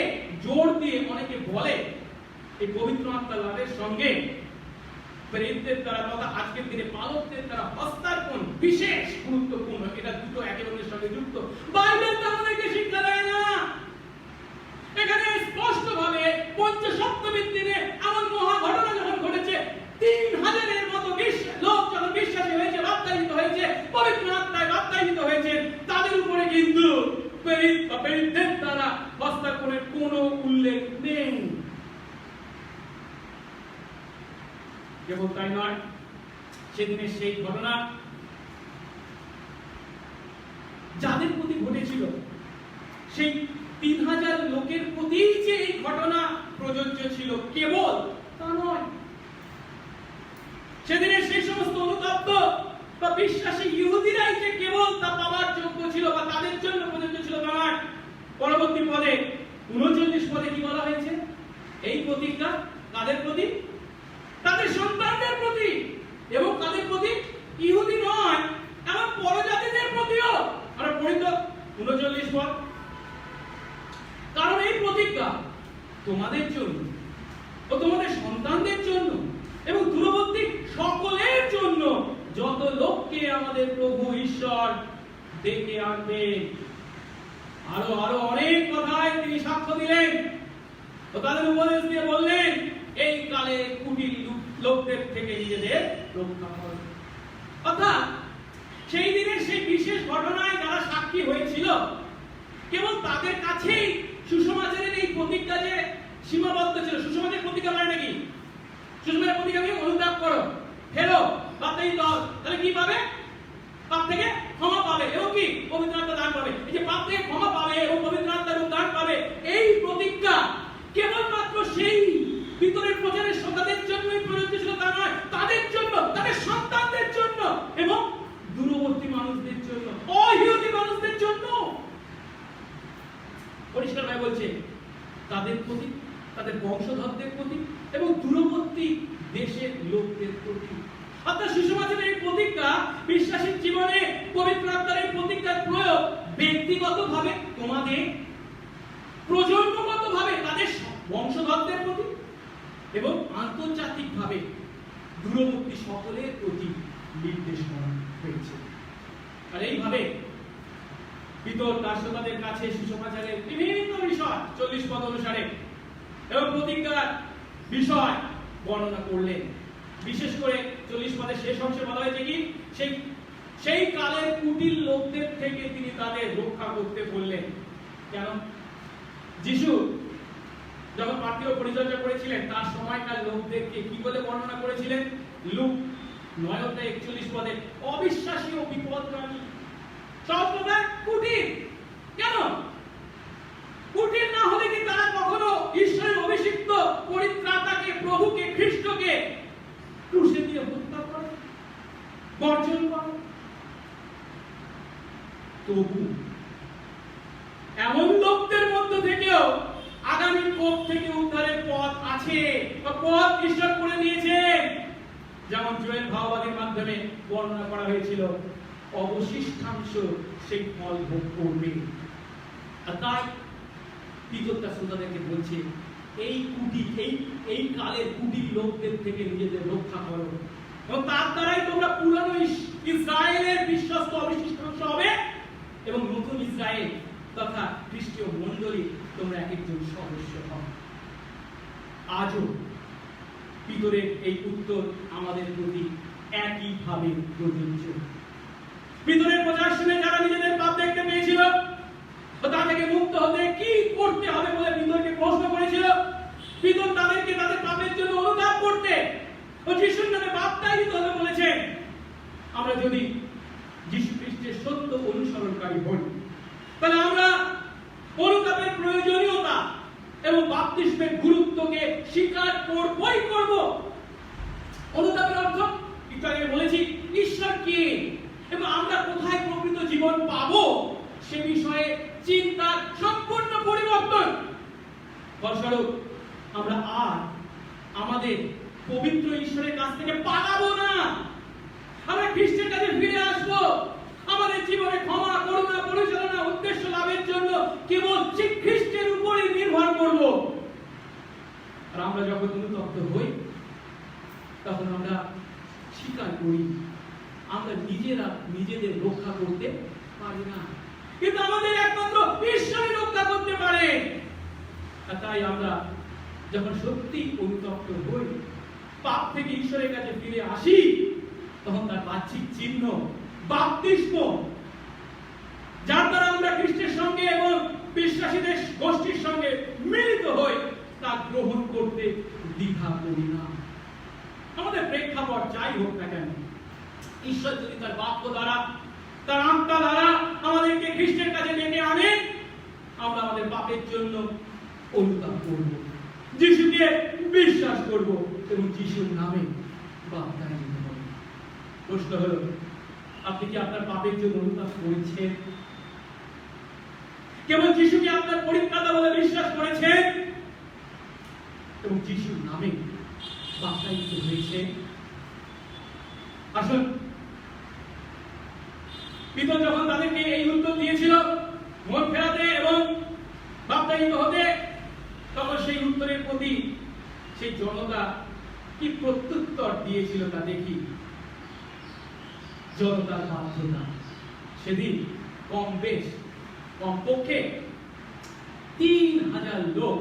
জোর দিয়ে অনেকে বলে এই পবিত্র আত্মা লাভের সঙ্গে প্রেরিতদের দ্বারা তথা আজকের দিনে পালকদের দ্বারা হস্তার্পণ বিশেষ গুরুত্বপূর্ণ। এটা দুটো একে অন্যের সঙ্গে যুক্ত। বাইবেল তো আমাদেরকে শিক্ষা দেয় না। এখানে স্পষ্টভাবে পঞ্চসপ্তমীর দিনে এমন মহা ঘটনা যখন ঘটেছে, 3000-এর মতো লোক যখন বিশ্বাসী হয়েছে, বাপ্তায়িত হয়েছে, পবিত্র আত্মায় বাপ্তায়িত হয়েছে, তাদের উপরে কিন্তু প্রেরিতদের দ্বারা হস্তার্পণের কোনো উল্লেখ নেই। কেবল তাই নয়, সেদিনের সেই ঘটনা যাদের প্রতি ঘটেছিল, সেই 3000 লোকের প্রতি যে এই ঘটনা প্রযোজ্য ছিল কেবল তা নয়, সেদিনের সেই সমস্ত অনুতপ্ত বা বিশ্বাসী ইহুদিরাই যে কেবল তা পাওয়ার যোগ্য ছিল বা তাদের জন্য প্রযোজ্য ছিল তা নয়। পরবর্তী পদে 39 পদে কি বলা হয়েছে? এই প্রতিজ্ঞা কাদের প্রতি? তাদের সন্তানদের প্রতি, এবং কাদের প্রতি? ইহুদি নয়, এমন পরজাতিদের প্রতিও। আমরা পড়ি তো 39 পদ, কারণ এই প্রতিজ্ঞা তোমাদের জন্য ও তোমাদের সন্তানদের জন্য এবং দূরবর্তী সকলের জন্য, যত লোককে আমাদের প্রভু ঈশ্বর ডেকে আনবেন। আরো আরো অনেক কথায় তিনি সাক্ষ্য দিলেন ও তাদের উপদেশ দিয়ে বললেন, এই কালে কুটিল লোকদের থেকে নিজেদের রক্ষা করো। অর্থাৎ সেই দিনের সেই বিশেষ ঘটনায় যারা সাক্ষী হয়েছিল, কেবল তাদের কাছেই সুসমাচারের এই প্রতিজ্ঞা যে সীমাবদ্ধ ছিল। সুসমাচারের প্রতিজ্ঞা মানে নাকি? সুসমাচারের প্রতিজ্ঞা কি? অনুতাপ করো, ফেরো, বাপ্তায়িত হও, তাহলে কি পাবে? পাপ থেকে ক্ষমা পাবে এবং কি পবিত্র আত্মা দান পাবে। এই যে পাপ থেকে ক্ষমা পাবে এবং পবিত্র আত্মার দান পাবে, এই প্রতিজ্ঞা কেবলমাত্র সেই ভিতরের প্রচারের সন্তানদের জন্যই প্রযোজ্য ছিল তা নয়, তাদের জন্য, তাদের সন্তানদের জন্য এবং দূরবর্তী মানুষদের জন্য, অইহুদি মানুষদের জন্য। পরিষ্কার ভাবে বলছে, তাদের প্রতি, তাদের বংশধরদের প্রতি এবং দূরবর্তী দেশের লোকদের প্রতি। অর্থাৎ সুসমাচারের এই প্রতিজ্ঞা, বিশ্বাসীর জীবনে পবিত্র আত্মার এই প্রতিজ্ঞার প্রয়োগ ব্যক্তিগতভাবে তোমাদের, প্রজন্মগতভাবে তাদের বংশধরদের প্রতি এবং আন্তর্জাতিকভাবে দূরবর্তী সকলের প্রতি নির্দেশ করা হয়েছে। আর এইভাবে পিতর তার শ্রোতাদের কাছে সুসমাচারের বিভিন্ন বিষয় 40 পদ অনুসারে এবং প্রতিজ্ঞার বিষয় বর্ণনা করলেন। বিশেষ করে 40 পদের শেষ অংশে বলা হয়েছে কি, সেই কালের কুটিল লোকদের থেকে তিনি তাদের রক্ষা করতে বললেন। কেন? যিশু যখন পার্থিব পরিচর্যা করেছিলেন তার সময়কার লোকদেরকে কি বলে বর্ণনা করেছিলেন? লুক 9:41 পদে অবিশ্বাসী ও বিপদগামী। সহজ কথায় কুটিল। কেন কুটিল না হলে কি তারা কখনো ঈশ্বরের অভিষিক্ত পরিত্রাতাকে, প্রভুকে, খ্রিস্টকে ক্রুশে দিয়ে হত্যা করে, বর্জন করে? তবু এমন লোকদের মধ্য থেকেও আগামী কোপ থেকে উদ্ধারের পথ আছে, বা পথ ঈশ্বর করে দিয়েছেন। যেমন জোয়েল ভাববাদীর মাধ্যমে বর্ণনা করা হয়েছিল, অবশিষ্টাংশ সেই ফল ভোগ করবে। আর তাই পিতরটা শ্রোতাদেরকে বলছে, এই কুটি, এই কালের কুটিল লোকদের থেকে নিজেদের রক্ষা করো, এবং তার দ্বারাই তোমরা পুরানো ইসরায়েলের বিশ্বস্ত অবশিষ্টাংশ হবে, এবং নতুন ইসরায়েল তথা খ্রিস্টীয় মণ্ডলী তোমরা এক একজন সদস্য হবে। আজও পিতরের এই উত্তর আমাদের প্রতি একইভাবে প্রযোজ্য। পিতরের প্রচার শুনে যারা নিজেদের পাপ দেখতে পেয়েছিল, তা থেকে মুক্ত হতে কি করতে হবে বলে পিতরকে প্রশ্ন করেছিল, পিতর তাদেরকে তাদের পাপের জন্য অনুতাপ করতে ও যিশুর নামে বাপ্তায়িত হতে বলেছেন। আমরা যদি যিশু খ্রিস্টের সত্য অনুসরণকারী হই, তাহলে আমরা অনুতাপের প্রয়োজনীয়তা এবং বাপ্তিস্মের গুরুত্বকে স্বীকার করবই করব। অনুতাপের অর্থ একটু আগে বলেছি, ঈশ্বর কে এবং আমরা কোথায় প্রকৃত জীবন পাবো সে বিষয়ে চিন্তার সম্পূর্ণ পরিবর্তন। ফলস্বরূপ আমরা আর আমাদের পবিত্র ঈশ্বরের কাছ থেকে পালাবো না, আমরা খ্রিস্টের কাছে ফিরে আসবো। আমাদের জীবনে ক্ষমা, করুণা, পরিচালনা, উদ্দেশ্য লাভের জন্য কেবল খ্রিস্টের উপরই নির্ভর করব। আর আমরা যখন অনুতপ্ত হই, তখন আমরা স্বীকার করি আমরা নিজেরা নিজেদের রক্ষা করতে পারি না, কিন্তু আমাদের একমাত্র ঈশ্বরই রক্ষা করতে পারে। আর তাই আমরা যখন সত্যি অনুতপ্ত হই, পাপ থেকে ঈশ্বরের কাছে ফিরে আসি, তখন তার বাহ্যিক চিহ্ন বাপ্তিস্ম, যার দ্বারা আমরা খ্রিস্টের সঙ্গে এবং বিশ্বাসীদের গোষ্ঠীর সঙ্গে মিলিত হই, তা গ্রহণ করতে দ্বিধা করি না। আমাদের প্রেক্ষাপট যাই হোক না কেন, ঈশ্বর যদি তার বাক্য দ্বারা, তার আত্মা দ্বারা আমাদেরকে খ্রিস্টের কাছে ডেকে আনে, আমরা আমাদের পাপের জন্য অনুতাপ করব, যিশুকে বিশ্বাস করব এবং যিশুর নামে বাপ্তায়িত হব। প্রশ্ন হলো, আপনি কি আপনার পাপের জন্য অনুতাপ করেছেন? কেবল যিশুকে আপনার পরিত্রাতা বলে বিশ্বাস করেছেন এবং যিশুর নামে বাপ্তায়িত হয়েছেন? আসুন, পিতর যখন তাদেরকে এই উত্তর দিয়েছিল মন ফেরাতে এবং বাপ্তায়িত হতে, তখন সেই উত্তরের প্রতি সেই জনতা কি প্রত্যুত্তর দিয়েছিল তা দেখি। জনতার বাধ্যতা সেদিন কমপক্ষে 3000 লোক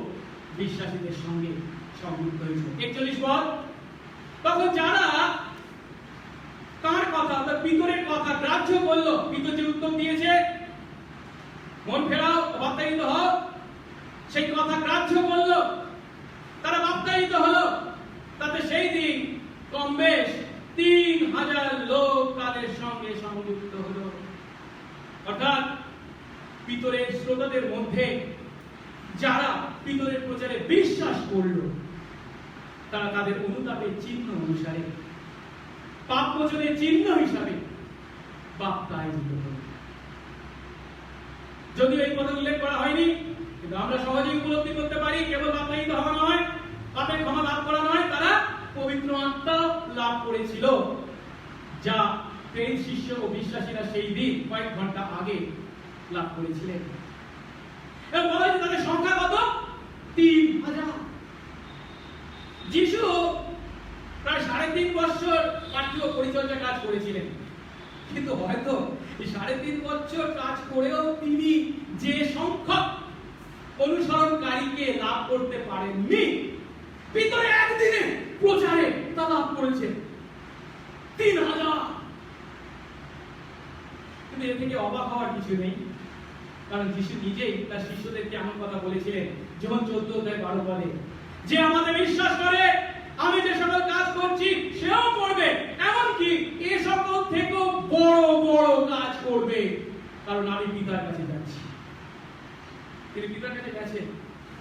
বিশ্বাসীদের সঙ্গে সংযুক্ত হয়েছিল। 41 পদ। তখন যারা তার কথা, পিতরের কথা গ্রাহ্য করলো, পিতর যে উত্তর দিয়েছে মন ফেরাও, বাপ্তায়িত হও, সেই কথা গ্রাহ্য করলো, তারা বাপ্তায়িত হলো, তাতে সেই দিন কমবেশ 3000 লোক তাদের সঙ্গে সংযুক্ত হলো। অর্থাৎ পিতরের শ্রোতাদের মধ্যে যারা পিতরের প্রচারে বিশ্বাস করলো, তারা তাদের অনুতাপের চিহ্ন অনুসারে, পাপ মোচনের চিহ্ন হিসাবে বাপ্তায়িত হলো। যদিও এই কথা উল্লেখ করা হয়নি, কিন্তু আমরা সহজেই উপলব্ধি করতে পারি, কেবল বাপ্তায়িত হওয়া নয়, পাপের ক্ষমা লাভ করা নয়, তারা পবিত্র আত্মা লাভ করেছিল, যা প্রেরিত শিষ্য ও বিশ্বাসীরা সেই দিন কয়েক ঘন্টা আগে লাভ করেছিলেন। এবং বলা হয়েছে তাদের সংখ্যা কত? 3000। যিশু প্রায় 3.5 বছর পার্থিব পরিচর্যা কাজ করেছিলেন, কিন্তু হয়তো এই 3.5 বছর কাজ করেও তিনি যে সংখ্যক অনুসরণকারীকে লাভ করতে পারেননি, পিতরে একদিনে প্রচারে তা লাভ করেছেন 3000। কিন্তু এর থেকে অবাক হওয়ার কিছু নেই, কারণ যিশু নিজেই তার শিষ্যদেরকে এমন কথা বলেছিলেন, যখন 14:12 বলে যে আমাদের বিশ্বাস করে আমি যে সকল কাজ করছি সেও করবে, এমনকি এ সকল থেকেও বড় বড় কাজ করবে, কারণ আমি পিতার কাছে যাচ্ছি। তিনি পিতার কাছে গেছেন,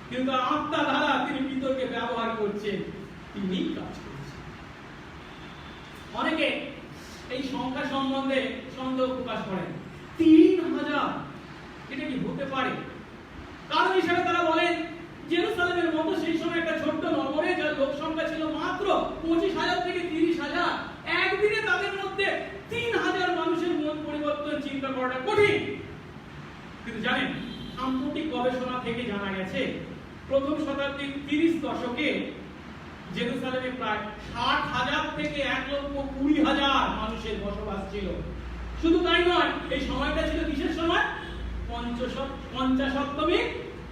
কিন্তু তার আত্মা দ্বারা তিনি পিতরকে ব্যবহার করছেন, তিনি কাজ করছেন। অনেকে এই সংখ্যা সম্বন্ধে সন্দেহ প্রকাশ করেন, 3000 এটা কি হতে পারে? কারণ হিসেবে তারা বলেন জেরুসালেমের মতো সেই সময় একটা ছোট্ট নগরে যার লোক সংখ্যা ছিল মাত্র 25,000 থেকে 30,000, একদিনে তাদের মধ্যে 3000 মানুষের মন পরিবর্তন চিন্তা করাটা কঠিন। কিন্তু জানেন, সাম্প্রতিক গবেষণা থেকে জানা গেছে প্রথম শতাব্দীর 30 দশকে জেরুসালেমে প্রায় 60,000 থেকে 1,20,000 মানুষের বসবাস ছিল। শুধু তাই নয়, এই সময়টা ছিল কিসের সময়? পঞ্চাশোত্তমী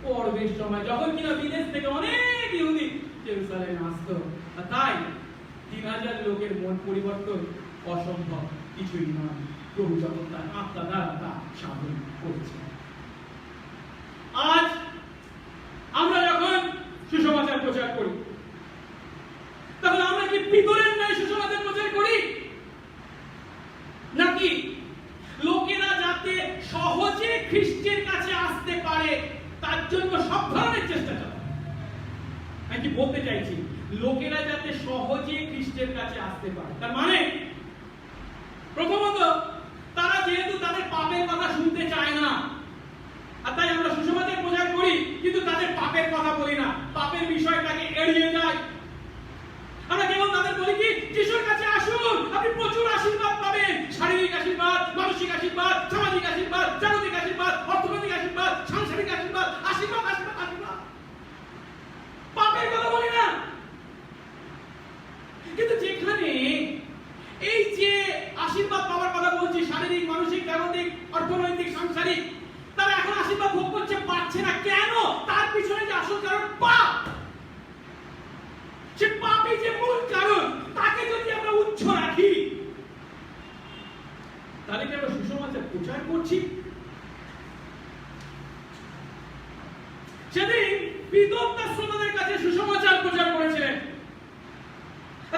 পর্বের সময়, যখন কিনা বিদেশ থেকে অনেক ইহুদি জেরুসালেমে আসতো। তাই 3000 লোকের মন পরিবর্তন অসম্ভব কিছুই নয়, প্রভু যখন তার আত্মা দ্বারা তা সাধন করছে। আজ আমরা যখন সুসমাচার প্রচার করি, তখন আমরা কি পিতরের ন্যায় সুসমাচার প্রচার করি, নাকি লোকেরা যাতে সহজে খ্রিস্টের কাছে আসতে পারে তার জন্য সব ধরনের চেষ্টা চালায়? আমি কি বলতে চাইছি, লোকেরা যাতে সহজে খ্রিস্টের কাছে আসতে পারে, তার মানে প্রথমত তারা যেহেতু তাদের পাপের কথা শুনতে চায় না, আর তাই আমরা সুসমাচার প্রচার করি কিন্তু তাদের পাপের কথা বলি না, পাপের বিষয়টাকে এড়িয়ে যাই। আমরা কেবল তাদের বলি কি, যিশুর কাছে আসুন, আপনি প্রচুর আশীর্বাদ পাবেন, শারীরিক আশীর্বাদ, মানসিক আশীর্বাদ, সামাজিক আশীর্বাদ, জাগতিক আশীর্বাদ, অর্থনৈতিক আশীর্বাদ, সাংসারিক আশীর্বাদ, আশীর্বাদ আশীর্বাদ আশীর্বাদ। পাপের কথা বলি না। কিন্তু যেখানে এই যে আশীর্বাদ পাওয়ার কথা বলছি, শারীরিক, মানসিক, জাগতিক, অর্থনৈতিক, সাংসারিক, তারা এখন আশীর্বাদ ভোগ করতে পারছে না কেন? তার পিছনে যে আসল কারণ পাপ। সে পাপই যে মূল কারণ, তাকে যদি আমরা উচ্চ রাখি, তাহলে কি আমরা সুসমাচার প্রচার করছি? সেদিন পিতর তার শ্রোতাদের কাছে সুসমাচার প্রচার করেছিলেন।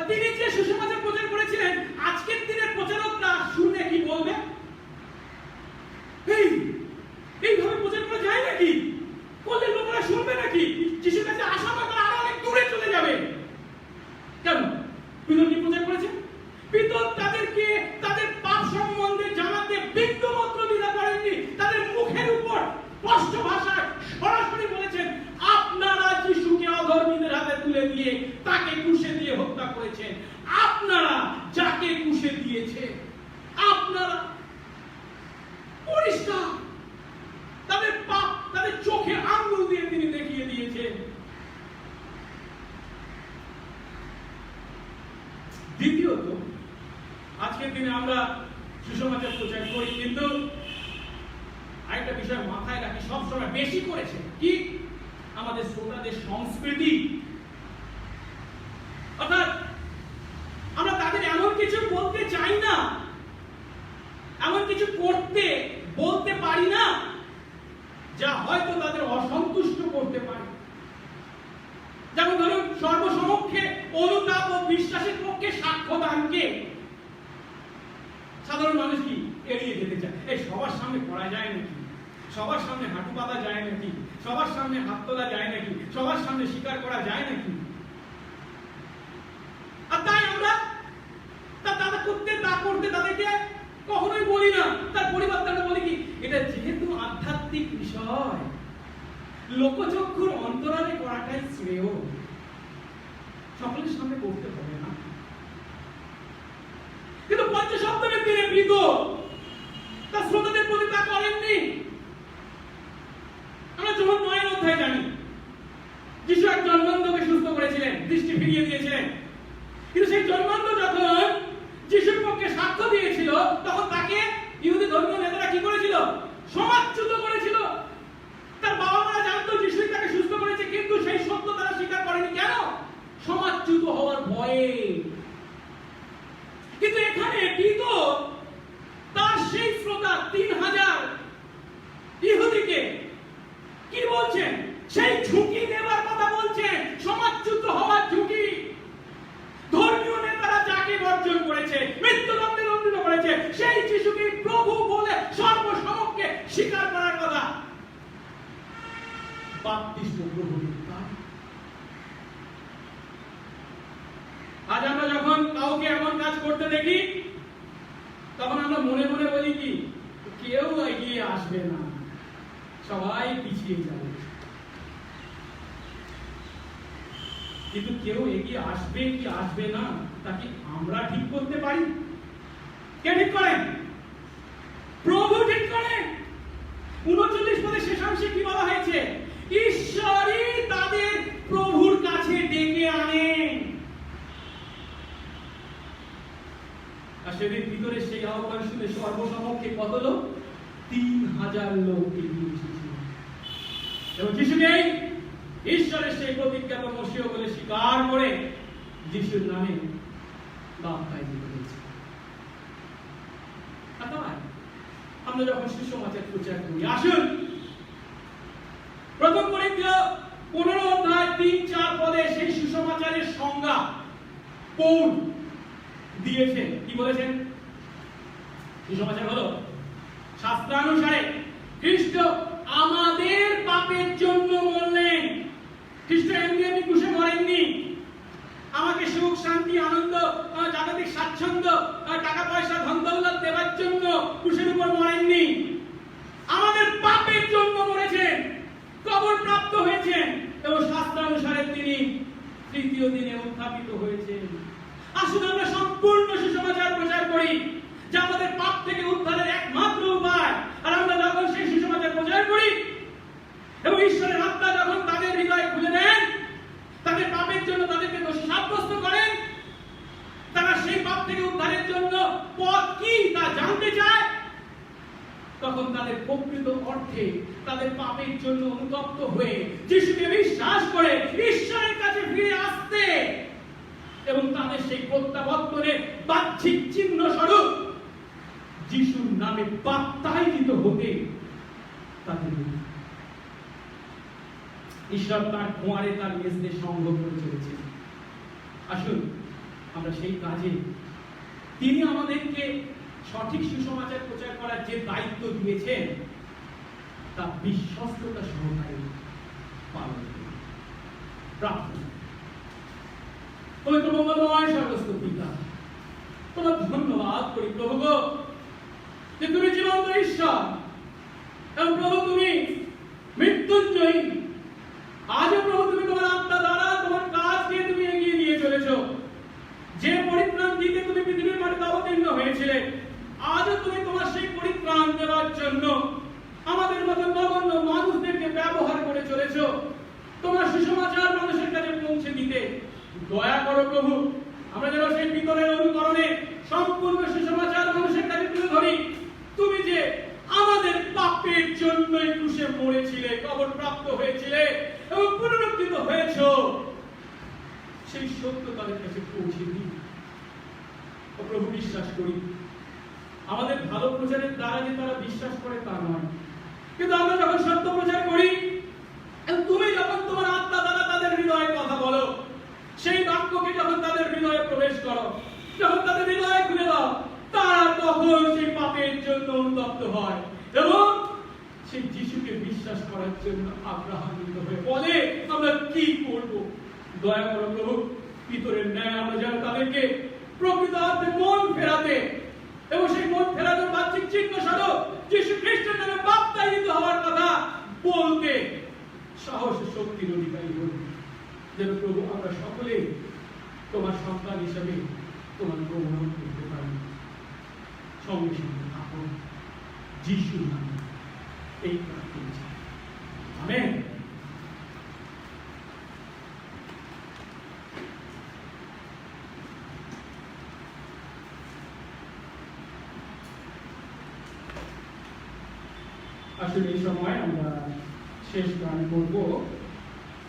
তিনি যে সুসমাচার প্রচার করেছিলেন, আজকের দিনের প্রচারকরা শুনে কি বলবে? এইভাবে প্রচার করা যায় নাকি? বললে লোকেরা শুনবে নাকি? যিশুর কাছে আসা মাত্র আরো অনেক দূরে চলে যাবে। কেন? পিতর কি প্রচার করেছেন? পিতর তাদেরকে তাদের পাপ সম্বন্ধে জানাতে বিন্দুমাত্র দ্বিধা করেননি। তাদের মুখের উপর স্পষ্ট ভাষায় সরাসরি বলেছেন, আপনারা যিশুকে অধর্মীদের হাতে তুলে দিয়ে তাকে ক্রুশে দিয়ে হত্যা করেছেন। আপনারা যাকে ক্রুশে দিয়েছে, আপনারা পরিষ্কার তাদের পাপ তাদের চোখে আঙ্গুল দিয়ে তিনি দেখিয়ে দিয়েছেন। দ্বিতীয়ত, আজকের দিনে আমরা সুসমাচার প্রচার করি, কিন্তু আরেকটা বিষয় মাথায় রাখি, সবসময় বেশি করেছে কি? আমাদের শ্রোতাদের সংস্কৃতি। অর্থাৎ আমরা তাদের এমন কিছু বলতে চাই না, এমন কিছু করতে বলতে পারি না যা হয়তো তাদের অসন্তুষ্ট করতে পারে। যেমন ধরুন, সর্বসমক্ষে অনুতাপ ও বিশ্বাসের পক্ষে সাক্ষ্যদানকে সাধারণ মানুষ কি এড়িয়ে যেতে চায়। এই সবার সামনে করা যায় নাকি? সবার সামনে হাঁটু পাতা যায় নাকি? সবার সামনে হাত তোলা যায় নাকি? সবার সামনে স্বীকার করা যায় নাকি? আর তাই আমরা তা করতে তাদেরকে কখনোই বলি না। তার পরিবর্তে আমরা বলি কি, এটা যেহেতু আধ্যাত্মিক বিষয়, লোকচক্ষুর অন্তরালে করাটাই শ্রেয়, সকলের সামনে করতে হবে না। কিন্তু পঞ্চসপ্তমীর দিনে পিতর তার শ্রোতাদের প্রতি তা করেননি। আমরা যখন 9 অধ্যায় জানি, যিশু এক জন্মান্ধকে সুস্থ করেছিলেন, দৃষ্টি ফিরিয়ে দিয়েছিলেন। কিন্তু সেই জন্মান্ধ যখন যিশুর পক্ষে সাক্ষ্য দিয়েছিল, তখন তাকে ইহুদি ধর্মীয় নেতারা কি করেছিল? সমাজচ্যুত করেছিল। তার বাবা মারা জানতো যিশুই তাকে সুস্থ করেছে, কিন্তু সেই সত্য তারা স্বীকার করেনি। কেন? সমাজচ্যুত হওয়ার ভয়ে। কিন্তু এখানে পিতর তার সেই শ্রোতা 3000 ইহুদিকে প্রভুর কাজ। আজ আমরা যখন কাউকে এমন কাজ করতে দেখি, তখন আমরা মনে মনে বলি কি, কেউ এগিয়ে আসবে না, সবাই পিছিয়ে যাবে। কিন্তু কেউ এগিয়ে আসবে কি আসবে না তা কি আমরা ঠিক করতে পারি? কে ঠিক করেন? প্রভু ঠিক করেন। 39 পদের শেষাংশে কি বলা হয়েছে? ঈশ্বরই তাদের প্রভুর কাছে ডেকে আনেন। আর সেদিন ভিতরে সেই আহ্বান শুনে সর্বসমক্ষে কত লোক? 3000 লোক এগিয়ে এসেছিল। এবং যিশুকে ঈশ্বরের সেই প্রতিজ্ঞাত মসিহ বলে স্বীকার করে যিশুর নামে বাপ্তাইজ করেছে। আমরা যখন সুসমাচার প্রচার করি, আসুন প্রথম করিন্থীয় 15 অধ্যায় 3-4 পদে সেই সুসমাচারের সংজ্ঞা পৌল দিয়েছেন। কি বলেছেন? সুসমাচার হলো শাস্ত্রানুসারে খ্রিস্ট আমাদের পাপের জন্য মরলেন। খ্রিস্ট এমনি এমনি ক্রুশে মরেননি। আমাকে সুখ, শান্তি, আনন্দ, জাগতিক স্বাচ্ছন্দ্য, টাকা পয়সা, ধন দৌলত দেওয়ার জন্য ক্রুশের উপর মরেননি। আমাদের পাপের জন্য মরেছেন, কবর প্রাপ্ত হয়েছেন এবং শাস্ত্রানুসারে তিনি তৃতীয় দিনে উত্থাপিত হয়েছেন। আসুন আমরা সম্পূর্ণ সুসমাচার প্রচার করি, যা আমাদের পাপ থেকে উদ্ধারের একমাত্র উপায়। আর আমরা যখন সেই সুসমাচার প্রচার করি এবং ঈশ্বরের আত্মা যখন তাদের হৃদয় খুলে দেন, তাদের পাপের জন্য তাদেরকে দোষী সাব্যস্ত করেন, তারা সেই পাপ থেকে উদ্ধারের জন্য পথ কি তা জানতে চায়, তখন তাদের প্রকৃত অর্থে তাদের পাপের জন্য অনুতপ্ত হয়ে যিশুকে বিশ্বাস করে ঈশ্বরের কাছে ফিরে আসতে এবং তাদের সেই প্রত্যাবর্তনের বাহ্যিক চিহ্ন স্বরূপ যিশুর নামে বাপ্তাইজিত হতে তাদের ঈশ্বর তার কুয়ারে তার মেজদের সঙ্গ করে চলেছে। আসুন আমরা সেই কাজে তিনি আমাদেরকে সঠিক সুসমাচার প্রচার করার যে দায়িত্ব দিয়েছেন তা বিশ্বস্ততা সহকারে পালন করি। প্রার্থনা। পবিত্র মঙ্গলময় স্বর্গস্থ পিতা, তোমার ধন্যবাদ করি প্রভু গো, যে তুমি জীবন্ত ঈশ্বর এবং প্রভু তুমি মৃত্যুঞ্জয়ী। আজও প্রভু তুমি তোমার আত্মা দ্বারা তোমার কাজকে তুমি এগিয়ে নিয়ে চলেছো। যে পরিত্রাণ দিতে তুমি পৃথিবীর মাটিতে অবতীর্ণ হয়েছিলে, আজও তুমি তোমার সেই পরিত্রাণ দেওয়ার জন্য আমাদের মতো নগণ্য মানুষদেরকে ব্যবহার করে চলেছো তোমার সুসমাচার মানুষের কাছে পৌঁছে দিতে। দয়া করো প্রভু, আমরা যেন সেই ভিতরের অনুকরণে সম্পূর্ণ সুসমাচার মানুষের কাছে তুলে ধরি। তুমি যে আমাদের পাপের জন্যই ক্রুশে মরেছিলে, কবর প্রাপ্ত হয়েছিলে এবং পুনরুত্থিত হয়েছো, সেই সত্য তাদের কাছে পৌঁছে দিই। প্রভু বিশ্বাস করি আমাদের ভালো প্রচারের দ্বারা যে তারা বিশ্বাস করে তা নয়, কিন্তু আমরা যখন সত্য প্রচার করি এবং তুমি যখন তোমার আত্মা দ্বারা তাদের হৃদয়ে কথা বলো, সেই বাক্যকে যখন তাদের হৃদয়ে প্রবেশ করো, যখন তাদের হৃদয়ে খুলে দাও, তারা তখন সেই পাপের জন্য অনুতপ্ত হয় এবং সেই যিশুকে বিশ্বাস করার জন্য আগ্রহান্বিত হয়ে বলে আমরা কি করব। দয়া করো প্রভু, পিতরের ন্যায় আমরা যেন তাদেরকে প্রকৃত অর্থে মন ফেরাতে এবং সেই মন ফেরানোর বাহ্যিক চিহ্ন স্বরূপ যিশু খ্রিস্টের নামে বাপ্তাইজিত হওয়ার কথা বলতে সাহস শক্তির অধিকারী হই। যেন প্রভু আমরা সকলে তোমার সন্তান হিসেবে তোমার প্রমাণ করতে পারি। সঙ্গে সঙ্গে থাকুন যিশুর নামে এই প্রার্থনা। আমেন। আসলে এই সময় আমরা শেষ গান করব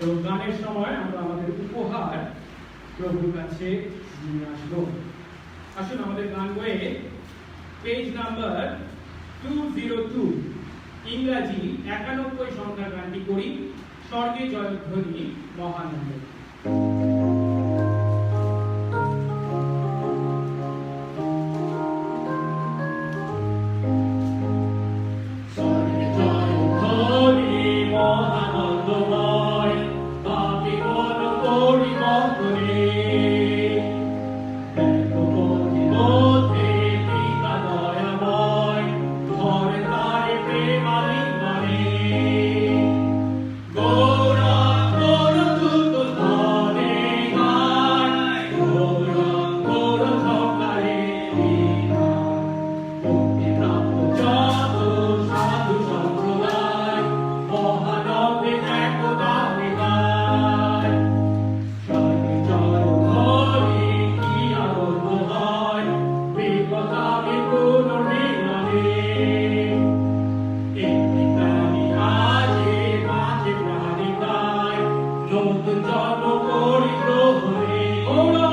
এবং গানের সময় আমরা আমাদের উপহার প্রভুর কাছে নিয়ে আসবো। আসুন আমাদের গান বইয়ে পেজ নাম্বার 202 ইংরাজি 91 সংখ্যার গানটি করি, স্বর্গে জয়ধ্বনি মহানন্দে। স্বর্গে জয়ধ্বনি মহানন্দময় নতুন জন্ম করি প্রভুরে ওরা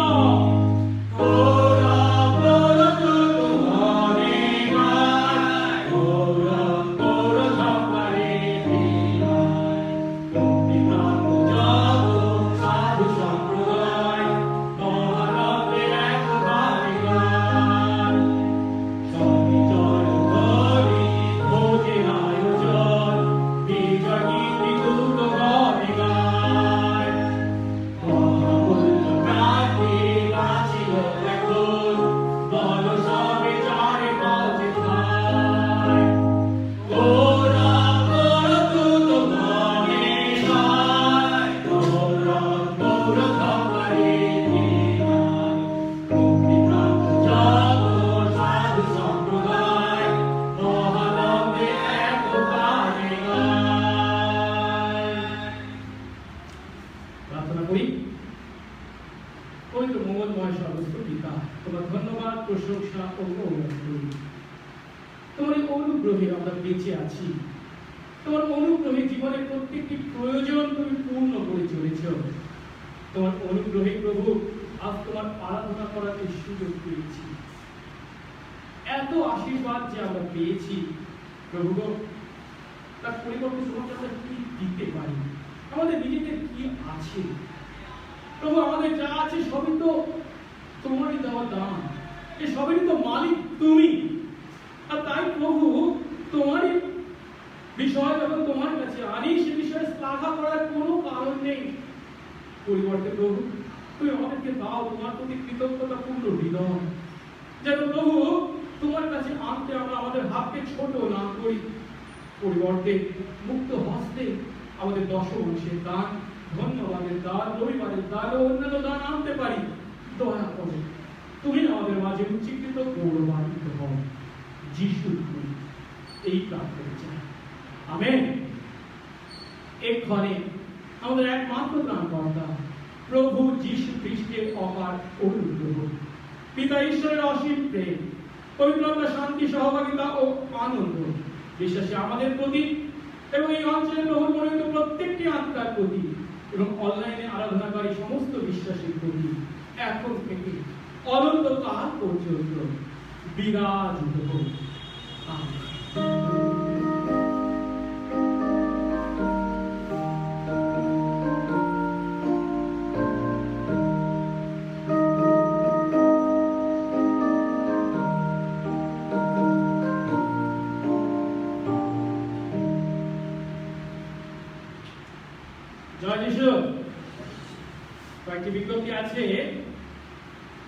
প্রশংসা ও গৌরব করি। তোমার এই অনুগ্রহে আমরা বেঁচে আছি। তোমার অনুগ্রহে জীবনের প্রত্যেকটি প্রয়োজন তুমি পূর্ণ করে চলেছ। তোমার অনুগ্রহে প্রভু আজ তোমার আরাধনা করার এই সুযোগ পেয়েছি। এত আশীর্বাদ যে আমরা পেয়েছি প্রভু গো, তার পরিবর্তে তোমাকে আমরা কি দিতে পারি? আমাদের নিজেদের কি আছে প্রভু? আমাদের যা আছে সবই তো তোমারই দেওয়া দান। এই সবেরই তো মালিক তুমি। আর তাই প্রভু তোমারই বিষয় যখন তোমার কাছে আনি, সে বিষয়ে শ্লাঘা করার কোনো কারণ নেই। পরিবর্তে প্রভু তুমি আমাদেরকে দাও তোমার প্রতি কৃতজ্ঞতাপূর্ণ হৃদয়, যেন প্রভু তোমার কাছে আনতে আমরা আমাদের হাতকে ছোট না করি। পরিবর্তে মুক্ত হস্তে আমাদের দশমাংশের দান, ধন্যবাদের দান, রবিবারের দান ও অন্যান্য দান আনতে পারি। দয়া করে তুমি আমাদের মাঝে উচ্চীকৃত গৌরবান্বিত হও। যিশু এই প্রার্থনা চাই, আমেন। এক্ষণে আমাদের একমাত্র ত্রাণকর্তা প্রভু যীশু খ্রিস্টের অপার অনুগ্রহ, পিতা ঈশ্বরের অসীম প্রেম, পবিত্রতা, শান্তি, সহভাগিতা ও আনন্দ বিশ্বাসী আমাদের প্রতি এবং এই অঞ্চলের প্রভুর মনোনীত প্রত্যেকটি আত্মার প্রতি এবং অনলাইনে আরাধনাকারী সমস্ত বিশ্বাসীর প্রতি এখন থেকে অনন্তকাল পর্যন্ত বিরাজিত হোক। আমেন। জয় যিশু। কয়েকটি বিজ্ঞপ্তি আছে।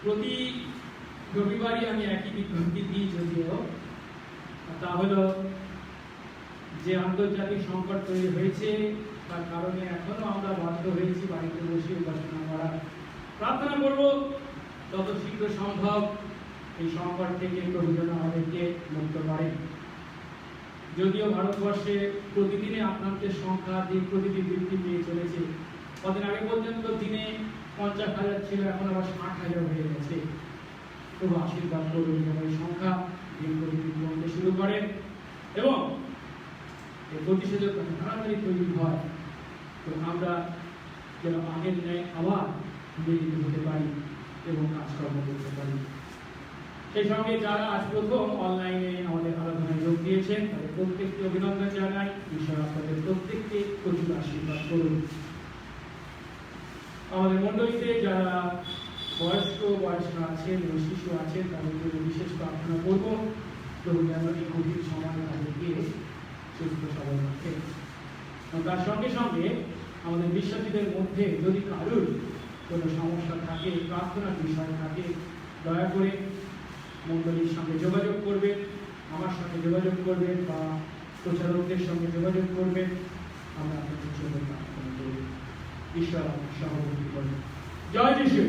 প্রতি রবিবারই আমি একই বিজ্ঞপ্তি দিই, যদিও তা হলো যে আন্তর্জাতিক সংকট তৈরি হয়েছে তার কারণে এখনো আমরা বাধ্য হয়েছি বাড়িতে বসে উপাসনা করার। প্রার্থনা করব যত শীঘ্র সম্ভব এই সংকট থেকে প্রভু যেন আমাদেরকে মুক্ত করেন। যদিও ভারতবর্ষে প্রতিদিনে আক্রান্তের সংখ্যা দিন প্রতিদিন বৃদ্ধি পেয়ে চলেছে। কদিন আগে পর্যন্ত দিনে 50,000 ছিল, এখন আবার 60,000 হয়ে গেছে। প্রভু আশীর্বাদ করুন যেন এই সংখ্যা দিন প্রতিদিন কমতে শুরু করে এবং এই প্রতিষেধক তাড়াতাড়ি তৈরি হয়, তো আমরা যেন আগের ন্যায় আবার মিলিত হতে পারি এবং কাজকর্ম করতে পারি। সেই সঙ্গে যারা আজ প্রথম অনলাইনে আমাদের আরাধনায় যোগ দিয়েছেন তাদের প্রত্যেককে অভিনন্দন জানাই। ঈশ্বর আপনাদের প্রত্যেককে প্রচুর আশীর্বাদ করুন। আমাদের মণ্ডলীতে যারা বয়স্ক আছেন এবং শিশু আছেন তাদের জন্য বিশেষ প্রার্থনা করব, প্রভু যেন এই কঠিন সময় তাদেরকে সুস্থ সবল রাখেন। তার সঙ্গে সঙ্গে আমাদের বিশ্বাসীদের মধ্যে যদি কারোর কোনো সমস্যা থাকে, প্রার্থনার বিষয় থাকে, দয়া করে মণ্ডলীর সঙ্গে যোগাযোগ করবেন, আমার সঙ্গে যোগাযোগ করবেন বা প্রচারকদের সঙ্গে যোগাযোগ করবেন। আমরা আপনাদের জন্য প্রার্থনা করব। ঈশ্বর আপনার সহযোগী করবেন। জয় যিশু।